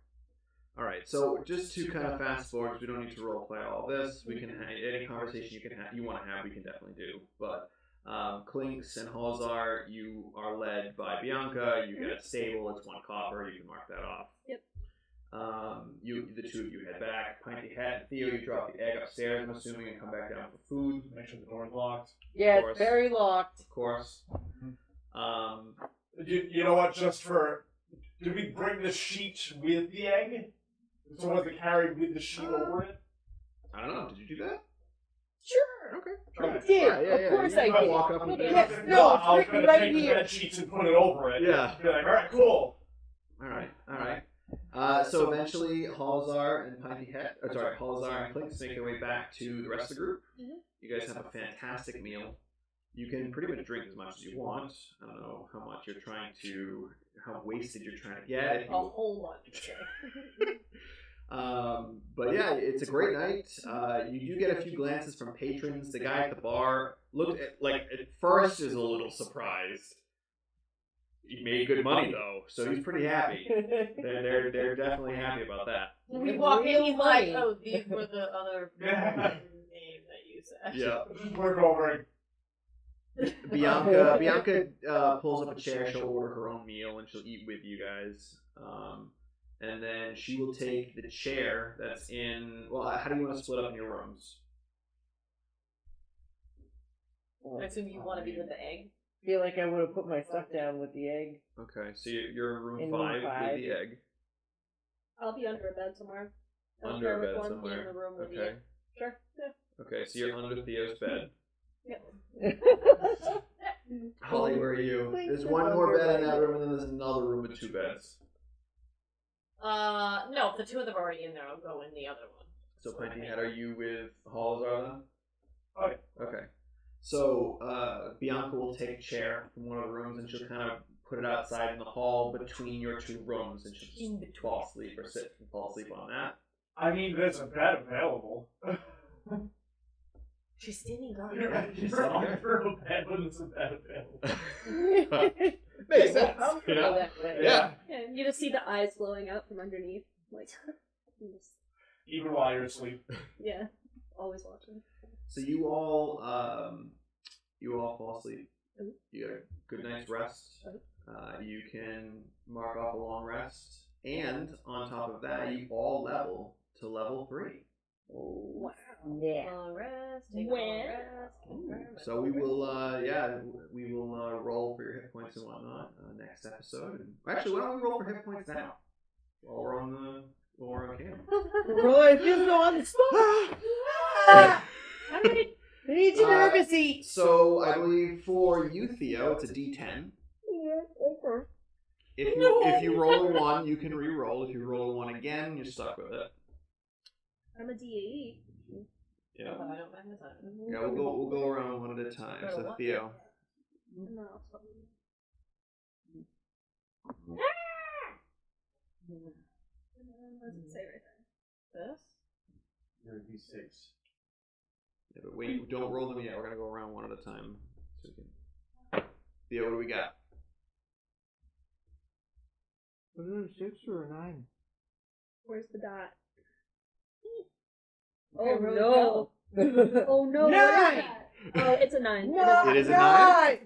All right. So just to kind of fast forward, 'cause we don't need to role play all this. We can any conversation you want to have, we can definitely do. But Clinks and Halzar, you are led by Bianca. You get a stable. It's 1 copper. You can mark that off. Yep. The two of you head back. Pinty Hat and Theo, you drop the egg upstairs, I'm assuming, and come back down for food. Make sure the door's locked. Yeah, course. it's very locked. Of course. You know what? Did we bring the sheet with the egg? So was it carried with the sheet over it? I don't know. Did you do that? Sure. Okay. I did. Yeah. Of course You I can did. walk up and Yes, do it. no, I was it's gonna right take the here. bed sheets and put it over it. Yeah. Be like, all right, cool. All right. So eventually, Halzar and Halzar and Clinks make their way back to the rest of the group. Mhm. You guys have a fantastic meal. You can pretty much drink as much as you want. I don't know how wasted you're trying to get. a whole bunch. But yeah, it's a great night. You do get a few glances from patrons. The guy at the bar looked at first is a little surprised. He made good money though, so he's pretty happy. They're definitely happy about that. We walk in, he's like, money. oh, these were the other names that you said. Yeah. Just look over. Bianca pulls up a chair. She'll order her own meal and she'll eat with you guys. And then she will take the chair that's in. Well, how do you want to split up in your rooms? I assume you want to be with the egg. I feel like I would have put my stuff down with the egg. Okay, so you're in room In 5 room 5. with the egg. I'll be under a bed somewhere. I'll Under share a with bed one somewhere. in the room with Okay. you. Sure. Yeah. Okay, so you're under Theo's bed. Yep. Holly, where are you? Please There's don't one more under bed in bed. that room, and then there's another room with 2 beds. No, if the 2 of them are already in there, I'll go in the other one. So, Pinty Hat, are you with Halzar then? Okay. Okay. So, Bianca will take a chair from one of the rooms, and she'll kind of put it outside in the hall between your 2 rooms, and she'll just fall asleep or sit and fall asleep on that. I mean, there's a bed available. She's standing guard. You're under a bed when there's a bed available. Makes sense. You know? That way. Yeah. Yeah, you just see the eyes glowing out from underneath. Like, just, Even while you're asleep. yeah, always watching. So you all fall asleep. Mhm. You get a good night's rest. You can mark off a long rest, and on top of that, you all level to level 3. Wow. Yeah. Long rest, take a long When? rest. So we will, we will roll for your hit points and whatnot next episode. And actually, why don't we roll for hit points now? While we're on camera. Roy, just go on the spot. I need to nervous eat. So I believe for you, Theo, it's a D10. If you roll a 1, you can re-roll. If you roll a 1 again, you're stuck with it. I'm a D8. Yeah. Oh, I don't mind the time. Yeah, we'll go around one at a time. Go to So what? Theo. And then I'll tell you. What does it say right there? This? You're a D6. Yeah, but wait, don't roll them yet. We're gonna go around one at a time. So you can... Theo, what do we got? Was it a 6 or a 9? Where's the dot? Okay, Oh really no! Oh no! Nine! What is that? Oh, it's a 9. It is a 9?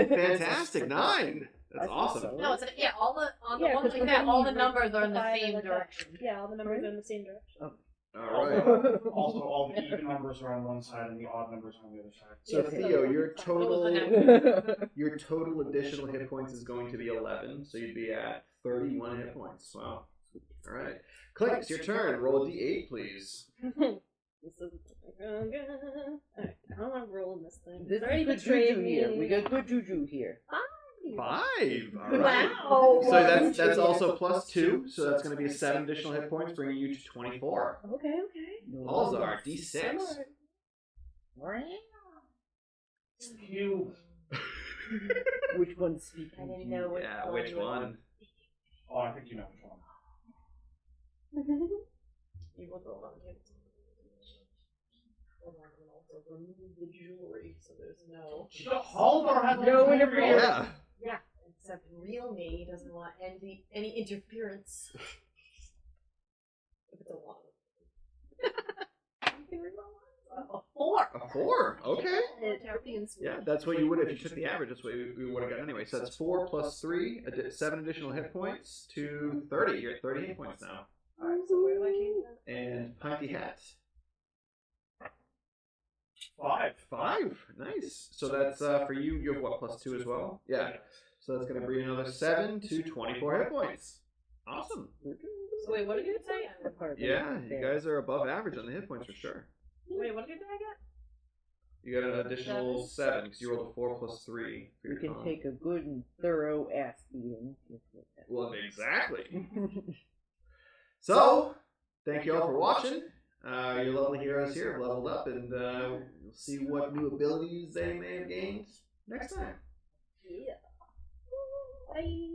Fantastic, 9. That's awesome. No, it's all the on the Yeah, one 'cause like for that. me, All the like, numbers are in the five same like that. direction. Yeah, all the numbers are in the same direction. All right. Also, all the even numbers are on one side and the odd numbers are on the other side. So Theo, your What total additional hit points is going to be 11, so you'd be at 31 hit points. Wow. All right. Clink, it's your turn. Roll a d8, please. This is alright, I don't want to roll in this thing. This It's already is good betrayed juju me. here. We got good juju here. 5. All right. Wow. So that's also plus 2, so that's going to be 7 additional hit points, bringing you to 24. Okay. Alzar, d6. Cube. Which one's speaking? I didn't know which Yeah, one which you were- one? Oh, I think you know which one. You will roll on it. Hold on, I'm gonna also remove the jewelry, so there's no. Haldor has No interference. Yeah. Yeah, except real me doesn't want any interference. If it's a 1. You can reroll 1. A 4. A 4. Okay. Terpenes. Yeah, that's what you would if you took the average. That's what you would have gotten anyway. So that's 4 plus 3, 7 additional hit points to 30. You're at 30 hit points now. Alright, so where do I change that? And Pinty Hat. 5. 5. Nice. So that's for you. You have what, plus 2 as well? Yeah. So that's going to bring another 7 to 24 hit points. Awesome. So wait, what did you say? Yeah, you guys are above average on the hit points for sure. Wait, what did I get? You got an additional 7 because you rolled a 4 plus 3. For You your can con. take a good and thorough ass beating. Well, exactly. So, thank you all for watching. Your lovely heroes here have leveled up, and we'll see what new abilities they may have gained next time. Yeah. Bye.